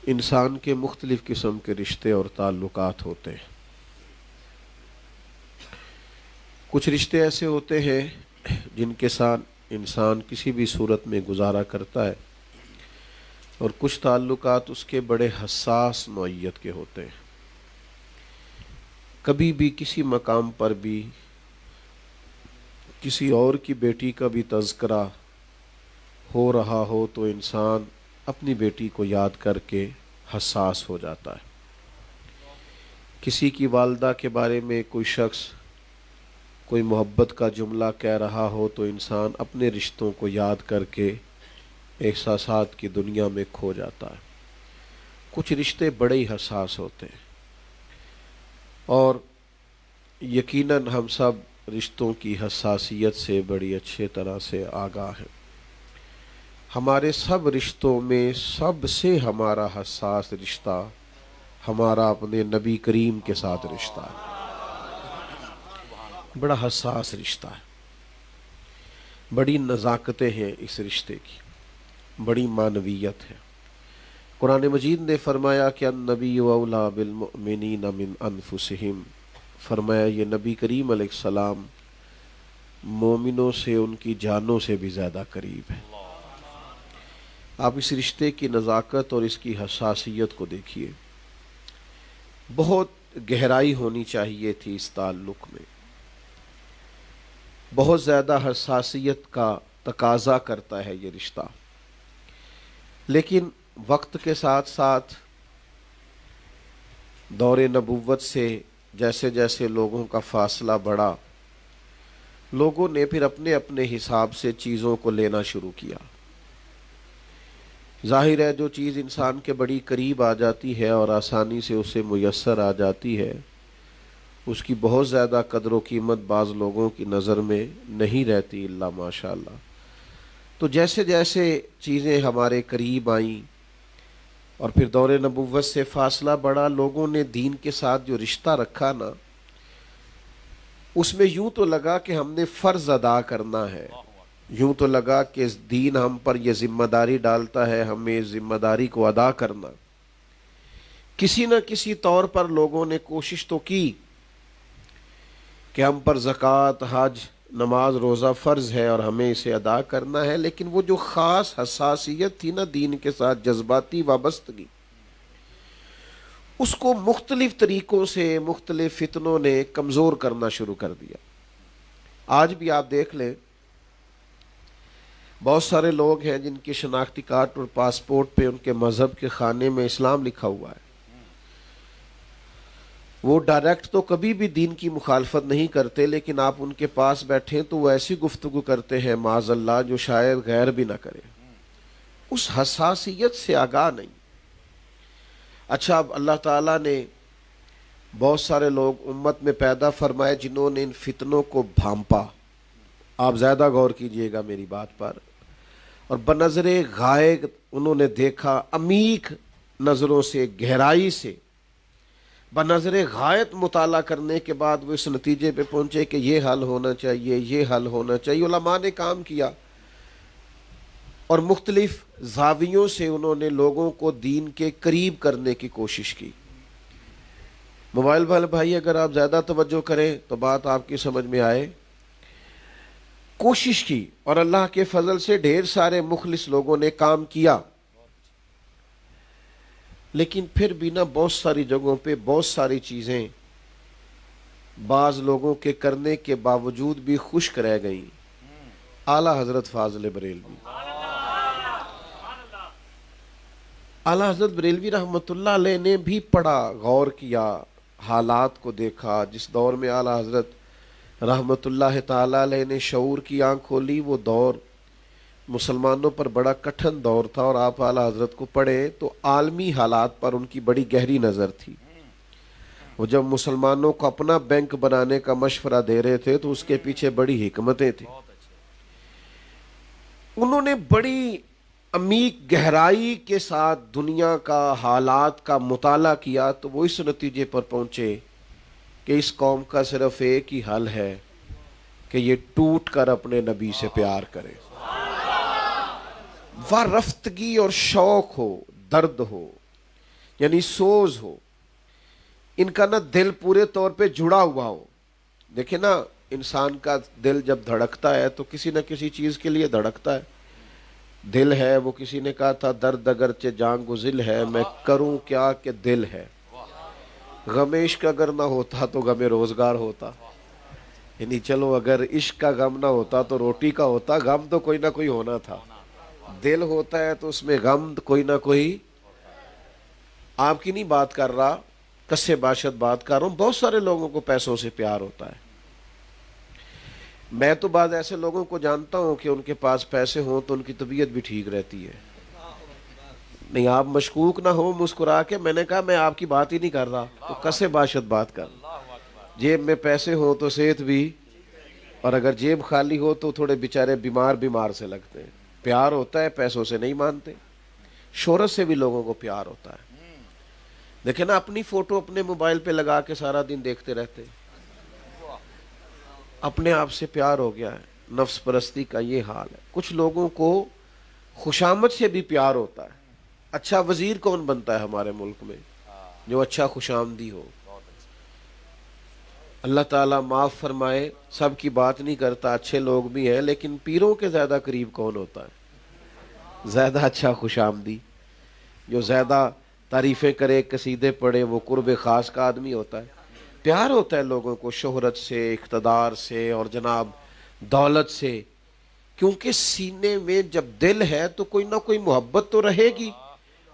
انسان کے مختلف قسم کے رشتے اور تعلقات ہوتے ہیں۔ کچھ رشتے ایسے ہوتے ہیں جن کے ساتھ انسان کسی بھی صورت میں گزارا کرتا ہے، اور کچھ تعلقات اس کے بڑے حساس نوعیت کے ہوتے ہیں۔ کبھی بھی کسی مقام پر بھی کسی اور کی بیٹی کا بھی تذکرہ ہو رہا ہو تو انسان اپنی بیٹی کو یاد کر کے حساس ہو جاتا ہے۔ کسی کی والدہ کے بارے میں کوئی شخص کوئی محبت کا جملہ کہہ رہا ہو تو انسان اپنے رشتوں کو یاد کر کے احساسات کی دنیا میں کھو جاتا ہے۔ کچھ رشتے بڑے ہی حساس ہوتے ہیں، اور یقیناً ہم سب رشتوں کی حساسیت سے بڑی اچھے طرح سے آگاہ ہیں۔ ہمارے سب رشتوں میں سب سے ہمارا حساس رشتہ ہمارا اپنے نبی کریم کے ساتھ رشتہ ہے۔ بڑا حساس رشتہ ہے، بڑی نزاکتیں ہیں اس رشتے کی، بڑی معنویت ہے۔ قرآن مجید نے فرمایا کہ النبی اولیٰ بالمؤمنین من انفسہم، فرمایا یہ نبی کریم علیہ السلام مومنوں سے ان کی جانوں سے بھی زیادہ قریب ہے۔ آپ اس رشتے کی نزاکت اور اس کی حساسیت کو دیکھیے، بہت گہرائی ہونی چاہیے تھی اس تعلق میں، بہت زیادہ حساسیت کا تقاضا کرتا ہے یہ رشتہ، لیکن وقت کے ساتھ ساتھ دور نبوت سے جیسے جیسے لوگوں کا فاصلہ بڑھا، لوگوں نے پھر اپنے اپنے حساب سے چیزوں کو لینا شروع کیا۔ ظاہر ہے جو چیز انسان کے بڑی قریب آ جاتی ہے اور آسانی سے اسے میسر آ جاتی ہے، اس کی بہت زیادہ قدر و قیمت بعض لوگوں کی نظر میں نہیں رہتی الا ماشاء اللہ۔ تو جیسے جیسے چیزیں ہمارے قریب آئیں اور پھر دور نبوت سے فاصلہ بڑھا، لوگوں نے دین کے ساتھ جو رشتہ رکھا نا، اس میں یوں تو لگا کہ ہم نے فرض ادا کرنا ہے، یوں تو لگا کہ دین ہم پر یہ ذمہ داری ڈالتا ہے، ہمیں اس ذمہ داری کو ادا کرنا۔ کسی نہ کسی طور پر لوگوں نے کوشش تو کی کہ ہم پر زکوٰۃ، حج، نماز، روزہ فرض ہے اور ہمیں اسے ادا کرنا ہے، لیکن وہ جو خاص حساسیت تھی نا دین کے ساتھ، جذباتی وابستگی، اس کو مختلف طریقوں سے مختلف فتنوں نے کمزور کرنا شروع کر دیا۔ آج بھی آپ دیکھ لیں، بہت سارے لوگ ہیں جن کی شناختی کارڈ اور پاسپورٹ پہ ان کے مذہب کے خانے میں اسلام لکھا ہوا ہے۔ وہ ڈائریکٹ تو کبھی بھی دین کی مخالفت نہیں کرتے، لیکن آپ ان کے پاس بیٹھیں تو وہ ایسی گفتگو کرتے ہیں معاذ اللہ جو شاید غیر بھی نہ کرے، اس حساسیت سے آگاہ نہیں۔ اچھا، اب اللہ تعالیٰ نے بہت سارے لوگ امت میں پیدا فرمائے جنہوں نے ان فتنوں کو بھانپا۔ آپ زیادہ غور کیجئے گا میری بات پر، اور بنظر غائب انہوں نے دیکھا، عمیق نظروں سے، گہرائی سے بنظر غائب مطالعہ کرنے کے بعد وہ اس نتیجے پہ پہنچے کہ یہ حل ہونا چاہیے، یہ حل ہونا چاہیے۔ علماء نے کام کیا اور مختلف زاویوں سے انہوں نے لوگوں کو دین کے قریب کرنے کی کوشش کی۔ موبائل والے بھائی اگر آپ زیادہ توجہ کریں تو بات آپ کی سمجھ میں آئے، کوشش کی، اور اللہ کے فضل سے ڈھیر سارے مخلص لوگوں نے کام کیا، لیکن پھر بھی نہ بہت ساری جگہوں پہ بہت ساری چیزیں بعض لوگوں کے کرنے کے باوجود بھی خشک رہ گئیں۔ اعلیٰ حضرت فاضل بریلوی، اعلیٰ حضرت بریلوی رحمۃ اللہ علیہ نے بھی پڑھا، غور کیا، حالات کو دیکھا۔ جس دور میں اعلیٰ حضرت رحمۃ اللہ تعالیٰ علیہ نے شعور کی آنکھ کھولی، وہ دور مسلمانوں پر بڑا کٹھن دور تھا، اور آپ اعلیٰ حضرت کو پڑھیں تو عالمی حالات پر ان کی بڑی گہری نظر تھی۔ وہ جب مسلمانوں کو اپنا بینک بنانے کا مشورہ دے رہے تھے تو اس کے پیچھے بڑی حکمتیں تھیں۔ انہوں نے بڑی عمیق گہرائی کے ساتھ دنیا کا حالات کا مطالعہ کیا، تو وہ اس نتیجے پر پہنچے کہ اس قوم کا صرف ایک ہی حل ہے کہ یہ ٹوٹ کر اپنے نبی سے پیار کرے۔ وارفتگی اور شوق ہو، درد ہو، یعنی سوز ہو، ان کا نہ دل پورے طور پہ جڑا ہوا ہو. دیکھیں نا، انسان کا دل جب دھڑکتا ہے تو کسی نہ کسی چیز کے لیے دھڑکتا ہے. دل ہے، وہ کسی نے کہا تھا درد اگرچہ جان گزل ہے، میں کروں کیا کہ دل ہے. غم عشق اگر نہ ہوتا تو غم روزگار ہوتا. یعنی چلو اگر عشق کا غم نہ ہوتا تو روٹی کا ہوتا، غم تو کوئی نہ کوئی ہونا تھا. دل ہوتا ہے تو اس میں غم کوئی نہ کوئی. آپ کی نہیں بات کر رہا، کسے باشد بات کر رہا ہوں. بہت سارے لوگوں کو پیسوں سے پیار ہوتا ہے. میں تو بعض ایسے لوگوں کو جانتا ہوں کہ ان کے پاس پیسے ہوں تو ان کی طبیعت بھی ٹھیک رہتی ہے. نہیں، آپ مشکوک نہ ہو مسکرا کے. میں نے کہا میں آپ کی بات ہی نہیں کر رہا، تو کسے باشد بات کر رہا. جیب میں پیسے ہوں تو صحت بھی، اور اگر جیب خالی ہو تو تھوڑے بیچارے بیمار سے لگتے ہیں. پیار ہوتا ہے، پیسوں سے نہیں مانتے. شہرت سے بھی لوگوں کو پیار ہوتا ہے. دیکھیں نا، اپنی فوٹو اپنے موبائل پہ لگا کے سارا دن دیکھتے رہتے. اپنے آپ سے پیار ہو گیا ہے. نفس پرستی کا یہ حال ہے. کچھ لوگوں کو خوشامد سے بھی پیار ہوتا ہے. اچھا وزیر کون بنتا ہے ہمارے ملک میں؟ جو اچھا خوش آمدی ہو. اللہ تعالیٰ معاف فرمائے، سب کی بات نہیں کرتا، اچھے لوگ بھی ہیں، لیکن پیروں کے زیادہ قریب کون ہوتا ہے؟ زیادہ اچھا خوش آمدی، جو زیادہ تعریفیں کرے، قصیدے پڑھے، وہ قرب خاص کا آدمی ہوتا ہے. پیار ہوتا ہے لوگوں کو شہرت سے، اقتدار سے، اور جناب دولت سے. کیونکہ سینے میں جب دل ہے تو کوئی نہ کوئی محبت تو رہے گی.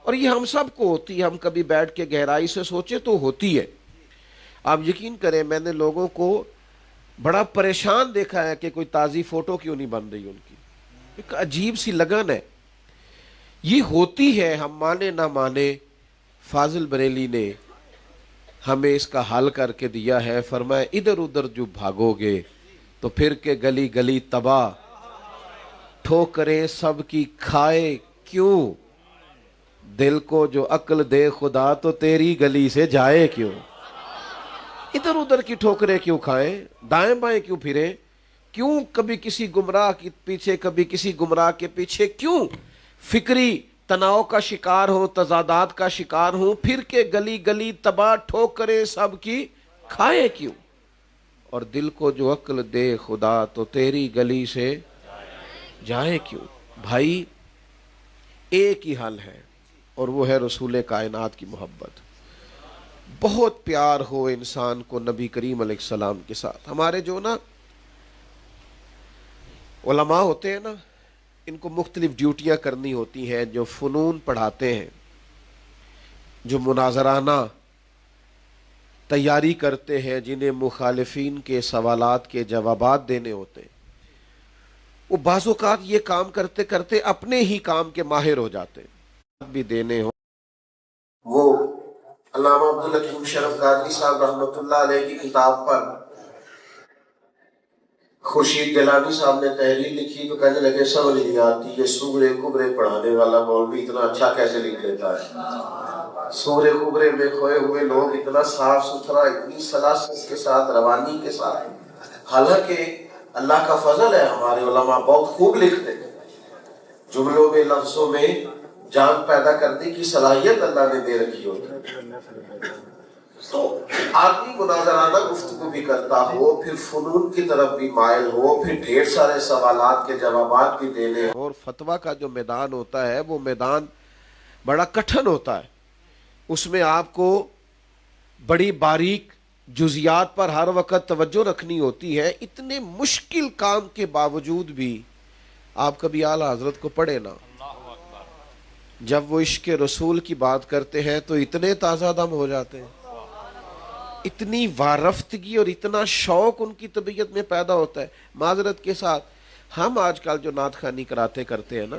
اور یہ ہم سب کو ہوتی ہے. ہم کبھی بیٹھ کے گہرائی سے سوچے تو ہوتی ہے. آپ یقین کریں، میں نے لوگوں کو بڑا پریشان دیکھا ہے کہ کوئی تازی فوٹو کیوں نہیں بن رہی ان کی. ایک عجیب سی لگن ہے. یہ ہوتی ہے، ہم مانے نہ مانے. فاضل بریلی نے ہمیں اس کا حل کر کے دیا ہے. فرمایا ادھر ادھر جو بھاگو گے تو پھر کے گلی گلی تباہ، ٹھوکریں سب کی کھائے کیوں. دل کو جو عقل دے خدا تو تیری گلی سے جائے کیوں. ادھر ادھر کی ٹھوکریں کیوں کھائیں، دائیں بائیں کیوں پھریں، کیوں کبھی کسی گمراہ کے پیچھے، کبھی کسی گمراہ کے پیچھے، کیوں فکری تناؤ کا شکار ہوں، تضادات کا شکار ہوں. پھر کے گلی گلی تباہ، ٹھوکریں سب کی کھائے کیوں. اور دل کو جو عقل دے خدا تو تیری گلی سے جائے کیوں. بھائی ایک ہی حل ہے، اور وہ ہے رسول کائنات کی محبت. بہت پیار ہو انسان کو نبی کریم علیہ السلام کے ساتھ. ہمارے جو نا علماء ہوتے ہیں نا، ان کو مختلف ڈیوٹیاں کرنی ہوتی ہیں. جو فنون پڑھاتے ہیں، جو مناظرانہ تیاری کرتے ہیں، جنہیں مخالفین کے سوالات کے جوابات دینے ہوتے ہیں، وہ بعض اوقات یہ کام کرتے کرتے اپنے ہی کام کے ماہر ہو جاتے ہیں. بھی دینے ہو. وہ علامہ عبدالحکیم شرف قادری صاحب رحمۃ اللہ علیہ کی کتاب پر خورشید گیلانی صاحب نے تحریر لکھی تو کہنے لگے سمجھ نہیں آتی یہ سورہ کبرے پڑھانے والا مولوی اتنا اچھا کیسے لکھ لیتا ہے. سورہ کبرے میں کھوئے ہوئے لوگ اتنا صاف ستھرا، اتنی سلاست کے ساتھ، روانی کے ساتھ. حالانکہ اللہ کا فضل ہے، ہمارے علماء بہت خوب لکھتے ہیں. جملوں میں، لفظوں میں جان پیدا کرنے کی صلاحیت اللہ نے دے رکھی ہوتی ہے. تو آدمی مناظرانہ گفتگو بھی کرتا ہو، پھر فنون کی طرف بھی مائل ہو، پھر ڈھیر سارے سوالات کے جوابات بھی دینے. اور فتویٰ کا جو میدان ہوتا ہے وہ میدان بڑا کٹھن ہوتا ہے. اس میں آپ کو بڑی باریک جزیات پر ہر وقت توجہ رکھنی ہوتی ہے. اتنے مشکل کام کے باوجود بھی آپ کبھی اعلیٰ حضرت کو پڑھے نا، جب وہ عشق رسول کی بات کرتے ہیں تو اتنے تازہ دم ہو جاتے ہیں، اتنی وارفتگی اور اتنا شوق ان کی طبیعت میں پیدا ہوتا ہے. معذرت کے ساتھ ہم آج کل جو نعت خوانی کرتے ہیں نا،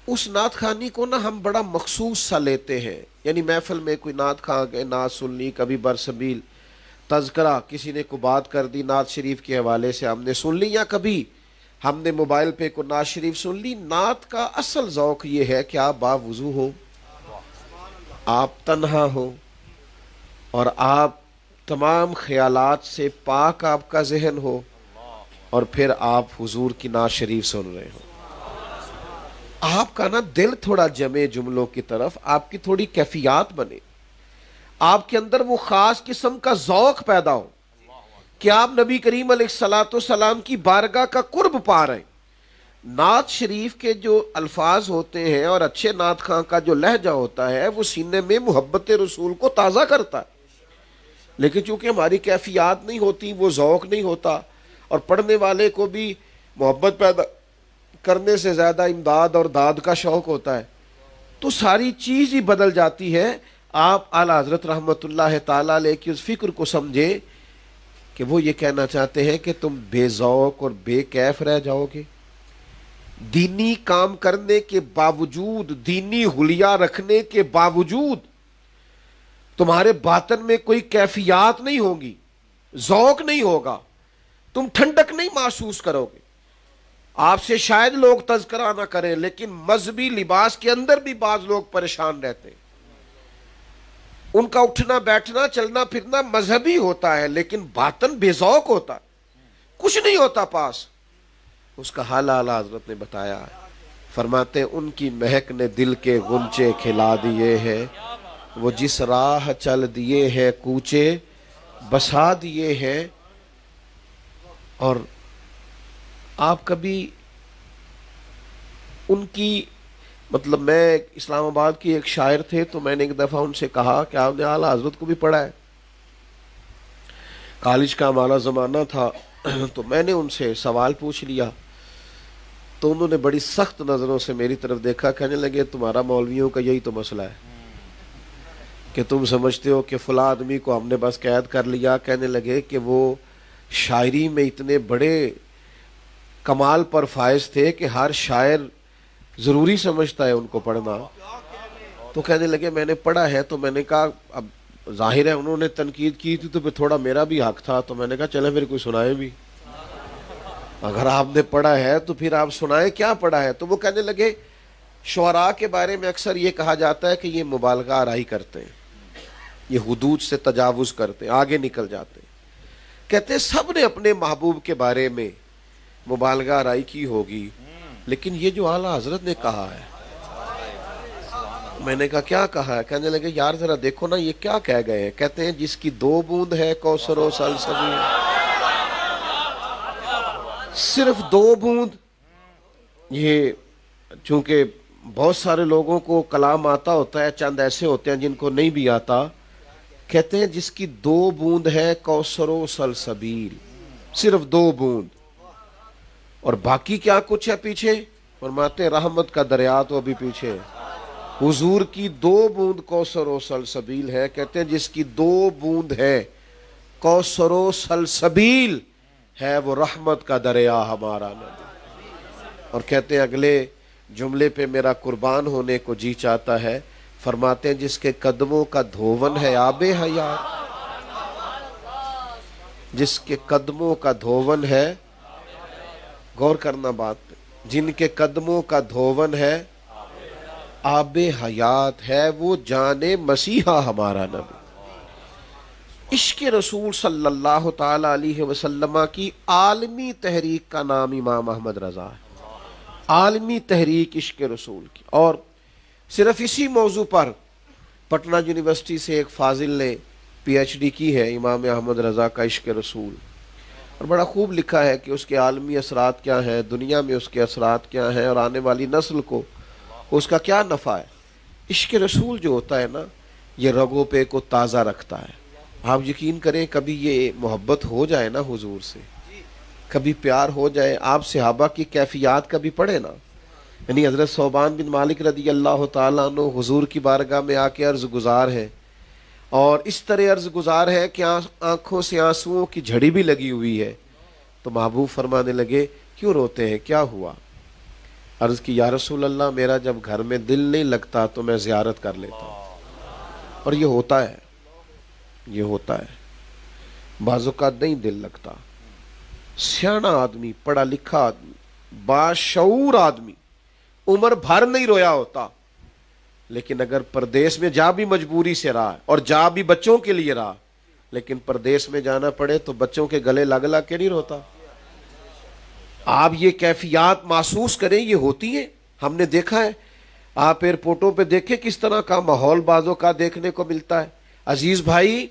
اس نعت خوانی کو نا ہم بڑا مخصوص سا لیتے ہیں. یعنی محفل میں کوئی نعت خواں گئے، نعت سن لی، کبھی برسبیل تذکرہ کسی نے کو بات کر دی نعت شریف کے حوالے سے ہم نے سن لی، یا کبھی ہم نے موبائل پہ کوئی نعت شریف سن لی. نعت کا اصل ذوق یہ ہے کہ آپ باوضو ہو، آپ تنہا ہو، اور آپ تمام خیالات سے پاک آپ کا ذہن ہو، اور پھر آپ حضور کی نعت شریف سن رہے ہو. آپ کا نا دل تھوڑا جمے جملوں کی طرف، آپ کی تھوڑی کیفیات بنے، آپ کے اندر وہ خاص قسم کا ذوق پیدا ہو کہ آپ نبی کریم علیہ الصلوۃ والسلام کی بارگاہ کا قرب پا رہے ہیں۔ نعت شریف کے جو الفاظ ہوتے ہیں اور اچھے نعت خواں کا جو لہجہ ہوتا ہے وہ سینے میں محبت رسول کو تازہ کرتا ہے، لیکن چونکہ ہماری کیفیات نہیں ہوتی، وہ ذوق نہیں ہوتا، اور پڑھنے والے کو بھی محبت پیدا کرنے سے زیادہ امداد اور داد کا شوق ہوتا ہے، تو ساری چیز ہی بدل جاتی ہے۔ آپ اعلیٰ حضرت رحمۃ اللہ تعالیٰ علیہ کی اس فکر کو سمجھے کہ وہ یہ کہنا چاہتے ہیں کہ تم بے ذوق اور بے کیف رہ جاؤ گے، دینی کام کرنے کے باوجود، دینی حلیہ رکھنے کے باوجود تمہارے باطن میں کوئی کیفیات نہیں ہوں گی، ذوق نہیں ہوگا، تم ٹھنڈک نہیں محسوس کرو گے۔ آپ سے شاید لوگ تذکرہ نہ کریں، لیکن مذہبی لباس کے اندر بھی بعض لوگ پریشان رہتے ہیں، ان کا اٹھنا بیٹھنا چلنا پھرنا مذہبی ہوتا ہے، لیکن باطن بے ذوق ہوتا ہے، کچھ نہیں ہوتا پاس۔ اس کا حال اعلیٰ حضرت نے بتایا ہے، فرماتے ان کی مہک نے دل کے غنچے کھلا دیے ہیں، وہ جس راہ چل دیے ہیں کوچے بسا دیے ہیں۔ اور آپ کبھی ان کی، مطلب میں اسلام آباد کی ایک شاعر تھے تو میں نے ایک دفعہ ان سے کہا کہ آپ نے اعلیٰ حضرت کو بھی پڑھا ہے؟ کالج کا ہمارا زمانہ تھا تو میں نے ان سے سوال پوچھ لیا، تو انہوں نے بڑی سخت نظروں سے میری طرف دیکھا، کہنے لگے تمہارا مولویوں کا یہی تو مسئلہ ہے کہ تم سمجھتے ہو کہ فلاں آدمی کو ہم نے بس قید کر لیا۔ کہنے لگے کہ وہ شاعری میں اتنے بڑے کمال پر فائز تھے کہ ہر شاعر ضروری سمجھتا ہے ان کو پڑھنا۔ تو کہنے لگے میں نے پڑھا ہے، تو میں نے کہا اب ظاہر ہے انہوں نے تنقید کی تھی تو پھر تھوڑا میرا بھی حق تھا، تو میں نے کہا چلیں پھر کوئی سنائے بھی، اگر آپ نے پڑھا ہے تو پھر آپ سنائیں کیا پڑھا ہے۔ تو وہ کہنے لگے شعراء کے بارے میں اکثر یہ کہا جاتا ہے کہ یہ مبالغہ آرائی کرتے ہیں، یہ حدود سے تجاوز کرتے ہیں، آگے نکل جاتے ہیں۔ کہتے ہیں سب نے اپنے محبوب کے بارے میں مبالغہ آرائی کی ہوگی، لیکن یہ جو اعلیٰ حضرت نے کہا ہے، میں نے کہا کیا کہا ہے؟ کہنے لگے یار ذرا دیکھو نا یہ کیا کہہ گئے ہیں۔ کہتے ہیں جس کی 2 بوند ہے کوثر و سلسبیل، صرف 2 بوند۔ یہ چونکہ بہت سارے لوگوں کو کلام آتا ہوتا ہے، چند ایسے ہوتے ہیں جن کو نہیں بھی آتا۔ کہتے ہیں جس کی 2 بوند ہے کوثر و سلسبیل، صرف 2 بوند، اور باقی کیا کچھ ہے پیچھے؟ فرماتے ہیں رحمت کا دریا تو ابھی پیچھے ہے۔ حضور کی 2 بوند کوثر و سلسبیل ہے۔ کہتے ہیں جس کی 2 بوند ہے کوثر و سلسبیل ہے، وہ رحمت کا دریا ہمارا نبی۔ اور کہتے ہیں اگلے جملے پہ میرا قربان ہونے کو جی چاہتا ہے، فرماتے ہیں جس کے قدموں کا دھوون ہے آب حیات، جس کے قدموں کا دھوون ہے، غور کرنا بات پہ، جن کے قدموں کا دھوون ہے آب حیات ہے، وہ جان مسیحا ہمارا نبی۔ عشق رسول صلی اللہ تعالی علیہ وسلم کی عالمی تحریک کا نام امام احمد رضا ہے، عالمی تحریک عشق رسول کی۔ اور صرف اسی موضوع پر پٹنہ یونیورسٹی سے ایک فاضل نے پی ایچ ڈی کی ہے، امام احمد رضا کا عشق رسول، اور بڑا خوب لکھا ہے کہ اس کے عالمی اثرات کیا ہیں، دنیا میں اس کے اثرات کیا ہیں، اور آنے والی نسل کو اس کا کیا نفع ہے۔ عشق رسول جو ہوتا ہے نا، یہ رگوں پہ کو تازہ رکھتا ہے۔ آپ یقین کریں کبھی یہ محبت ہو جائے نا حضور سے، کبھی پیار ہو جائے، آپ صحابہ کی کیفیات کبھی پڑھے نا، یعنی حضرت ثوبان بن مالک رضی اللہ تعالیٰ عنہ حضور کی بارگاہ میں آ کے عرض گزار ہے، اور اس طرح عرض گزار ہے کہ آنکھوں سے آنسوؤں کی جھڑی بھی لگی ہوئی ہے۔ تو محبوب فرمانے لگے کیوں روتے ہیں، کیا ہوا؟ عرض کی یا رسول اللہ میرا جب گھر میں دل نہیں لگتا تو میں زیارت کر لیتا ہوں، اور یہ ہوتا ہے، یہ ہوتا ہے، بعض اوقات نہیں دل لگتا۔ سیاںا آدمی، پڑھا لکھا آدمی، باشعور آدمی عمر بھر نہیں رویا ہوتا، لیکن اگر پردیس میں جا بھی مجبوری سے رہا، اور جا بھی بچوں کے لیے رہا، لیکن پردیس میں جانا پڑے تو بچوں کے گلے لگ لگ کے نہیں روتا۔ آپ یہ کیفیات محسوس کریں، یہ ہوتی ہیں۔ ہم نے دیکھا ہے، آپ ایئرپورٹوں پہ دیکھیں کس طرح کا ماحول بعضوں کا دیکھنے کو ملتا ہے۔ عزیز بھائی،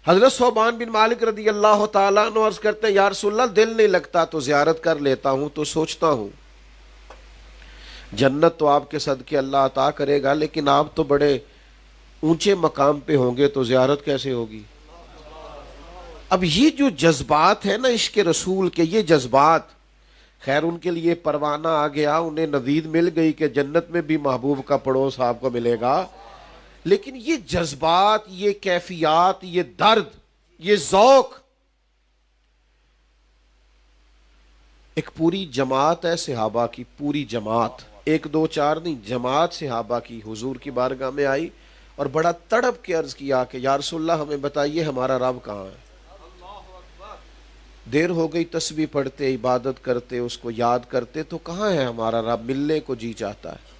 حضرت ثوبان بن مالک رضی اللہ تعالیٰ عنہ عرض کرتے ہیں یا رسول اللہ دل نہیں لگتا تو زیارت کر لیتا ہوں، تو سوچتا ہوں جنت تو آپ کے صدقے اللہ عطا کرے گا، لیکن آپ تو بڑے اونچے مقام پہ ہوں گے تو زیارت کیسے ہوگی؟ اب یہ جو جذبات ہیں نا عشق رسول کے، یہ جذبات، خیر ان کے لیے پروانہ آ گیا، انہیں نوید مل گئی کہ جنت میں بھی محبوب کا پڑوس آپ کو ملے گا، لیکن یہ جذبات، یہ کیفیات، یہ درد، یہ ذوق، ایک پوری جماعت ہے صحابہ کی، پوری جماعت، ایک دو چار نہیں، جماعت صحابہ کی حضور کی بارگاہ میں آئی اور بڑا تڑپ کے عرض کیا کہ یا رسول اللہ ہمیں بتائیے ہمارا رب کہاں ہے؟ دیر ہو گئی تسبیح پڑھتے، عبادت کرتے، اس کو یاد کرتے، تو کہاں ہے ہمارا رب؟ ملنے کو جی چاہتا ہے۔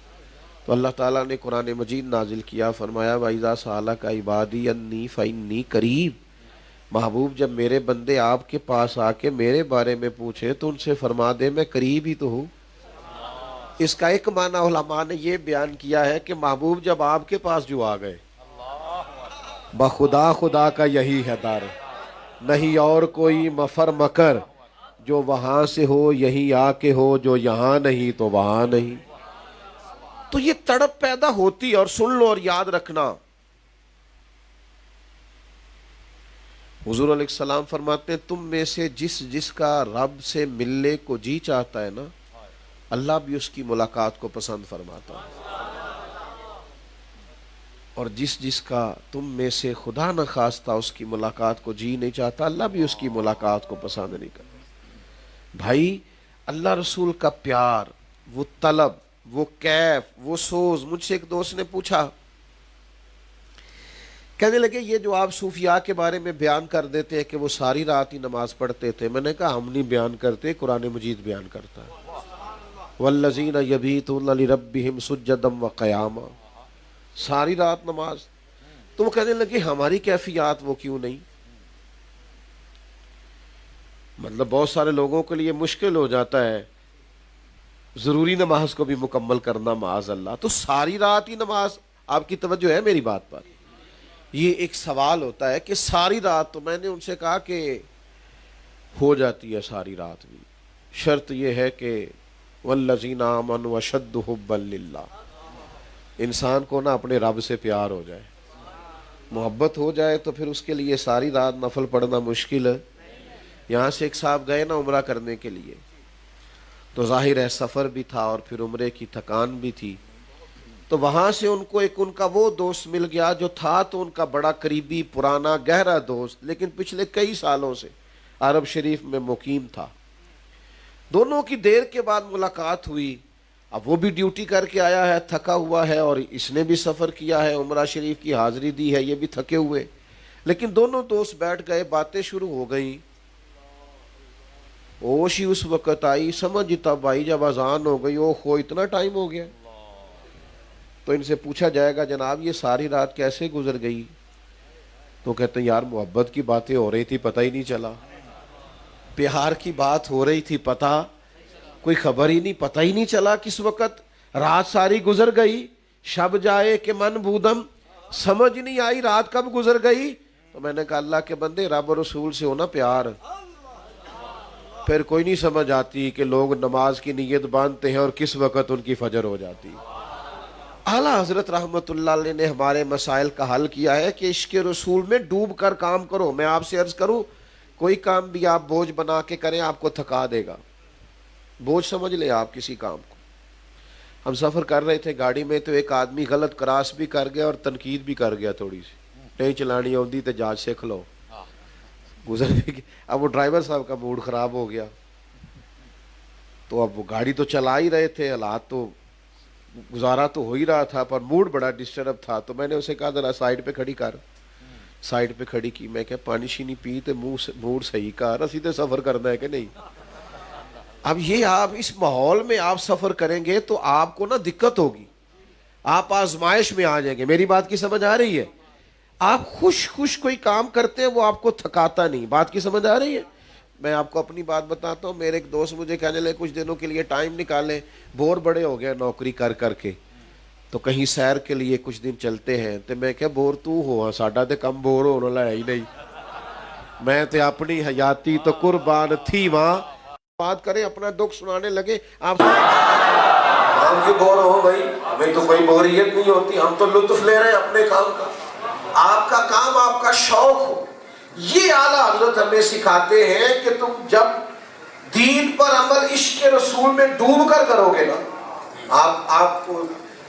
تو اللہ تعالیٰ نے قرآن مجید نازل کیا، فرمایا وَإِذَا سَأَلَكَ عِبَادِي عَنِّي فَإِنِّي قَرِيبٌ، محبوب جب میرے بندے آپ کے پاس آ کے میرے بارے میں پوچھے تو ان سے فرما دے میں قریب ہی تو ہوں۔ اس کا ایک معنی علماء نے یہ بیان کیا ہے کہ محبوب جب آپ کے پاس جو آ گئے، بخدا خدا کا یہی ہے در، نہیں اور کوئی مفر مکر، جو وہاں سے ہو یہی آ کے ہو، جو یہاں نہیں تو وہاں نہیں۔ تو یہ تڑپ پیدا ہوتی، اور سن لو اور یاد رکھنا، حضور علیہ السلام فرماتے ہیں تم میں سے جس کا رب سے ملنے کو جی چاہتا ہے نا، اللہ بھی اس کی ملاقات کو پسند فرماتا ہے، اور جس کا تم میں سے خدا نہ خواستہ اس کی ملاقات کو جی نہیں چاہتا، اللہ بھی اس کی ملاقات کو پسند نہیں کرتا۔ بھائی، اللہ رسول کا پیار، وہ طلب، وہ کیف، وہ سوز۔ مجھ سے ایک دوست نے پوچھا، کہنے لگے یہ جو آپ صوفیاء کے بارے میں بیان کر دیتے ہیں کہ وہ ساری رات ہی نماز پڑھتے تھے، میں نے کہا ہم نہیں بیان کرتے، قرآن مجید بیان کرتا ہے۔ والذین یبیتون لربہم سجدا وقیاما، ساری رات نماز۔ تو وہ کہنے لگے ہماری کیفیات وہ کیوں نہیں؟ مطلب بہت سارے لوگوں کے لیے مشکل ہو جاتا ہے ضروری نماز کو بھی مکمل کرنا، معاذ اللہ، تو ساری رات ہی نماز۔ آپ کی توجہ ہے میری بات پر؟ یہ ایک سوال ہوتا ہے کہ ساری رات، تو میں نے ان سے کہا کہ ہو جاتی ہے ساری رات بھی، شرط یہ ہے کہ والذین آمنوا اشد حبا للہ، انسان کو نا اپنے رب سے پیار ہو جائے، محبت ہو جائے، تو پھر اس کے لیے ساری رات نفل پڑھنا مشکل ہے۔ یہاں سے ایک صاحب گئے نا عمرہ کرنے کے لیے، تو ظاہر ہے سفر بھی تھا اور پھر عمرے کی تھکان بھی تھی، تو وہاں سے ان کو ایک ان کا وہ دوست مل گیا جو تھا تو ان کا بڑا قریبی پرانا گہرا دوست، لیکن پچھلے کئی سالوں سے عرب شریف میں مقیم تھا۔ دونوں کی دیر کے بعد ملاقات ہوئی، اب وہ بھی ڈیوٹی کر کے آیا ہے، تھکا ہوا ہے، اور اس نے بھی سفر کیا ہے، عمرہ شریف کی حاضری دی ہے، یہ بھی تھکے ہوئے، لیکن دونوں دوست بیٹھ گئے، باتیں شروع ہو گئیں۔ ہوش ہی اس وقت آئی، سمجھ تب آئی جب اذان ہو گئی، او خو اتنا ٹائم ہو گیا۔ تو ان سے پوچھا جائے گا جناب یہ ساری رات کیسے گزر گئی؟ تو کہتے ہیں یار محبت کی باتیں ہو رہی تھی، پتہ ہی نہیں چلا، پیار کی بات ہو رہی تھی، پتہ کوئی خبر ہی نہیں، پتہ ہی نہیں چلا کس وقت رات ساری گزر گئی۔ شب جائے کہ من بودم، سمجھ نہیں آئی رات کب گزر گئی۔ تو میں نے کہا اللہ کے بندے، رب اور رسول سے ہونا پیار، پھر کوئی نہیں سمجھ آتی کہ لوگ نماز کی نیت باندھتے ہیں اور کس وقت ان کی فجر ہو جاتی۔ اعلیٰ حضرت رحمت اللہ علیہ نے ہمارے مسائل کا حل کیا ہے کہ عشق رسول میں ڈوب کر کام کرو۔ میں آپ سے عرض کروں، کوئی کام بھی آپ بوجھ بنا کے کریں آپ کو تھکا دے گا، بوجھ سمجھ لیں آپ کسی کام کو۔ ہم سفر کر رہے تھے گاڑی میں، تو ایک آدمی غلط کراس بھی کر گیا اور تنقید بھی کر گیا تھوڑی سی، نہیں چلانی ہوتی تو جانچ سیکھ لو، گزر بھی گیا۔ اب وہ ڈرائیور صاحب کا موڈ خراب ہو گیا، تو اب وہ گاڑی تو چلا ہی رہے تھے، حالات تو گزارا تو ہو ہی رہا تھا، پر موڈ بڑا ڈسٹرب تھا۔ تو میں نے اسے کہا ذرا سائڈ پہ کھڑی کر، سائڈ پہ کھڑی کی، میں کہ پانی شینی پی تے موڈ صحیح کر، اسی تے سفر کرنا ہے کہ نہیں۔ اب یہ آپ اس ماحول میں آپ سفر کریں گے تو آپ کو نا دقت ہوگی، آپ آزمائش میں آ جائیں گے۔ میری بات کی سمجھ آ رہی ہے؟ آپ خوش کوئی کام کرتے ہیں وہ آپ کو تھکاتا نہیں، بات کی سمجھ آ رہی ہے؟ میں آپ کو اپنی بات بتاتا ہوں، میرے ایک دوست مجھے کہنے لگے کچھ دنوں کے لیے ٹائم نکالیں، بور بڑے ہو گئے نوکری کر کر کے، تو کہیں سیر کے لیے کچھ دن چلتے ہیں۔ تو میں کہ بور تو ہوا، ساڈا تے کم بور ہونے والا ہے ہی نہیں، میں تے اپنی حیاتی تو قربان تھی وہاں۔ بات کریں، اپنا دکھ سنانے لگے، آپ ہم کیوں بور ہو بھائی؟ ہمیں تو کوئی بوریت نہیں ہوتی، ہم تو لطف لے رہے ہیں اپنے کام کا۔ آپ کا کام آپ کا شوق ہو، یہ اعلیٰ حضرت ہمیں سکھاتے ہیں کہ تم جب دین پر عمل عشق رسول میں ڈوب کر کرو گے نا، آپ کو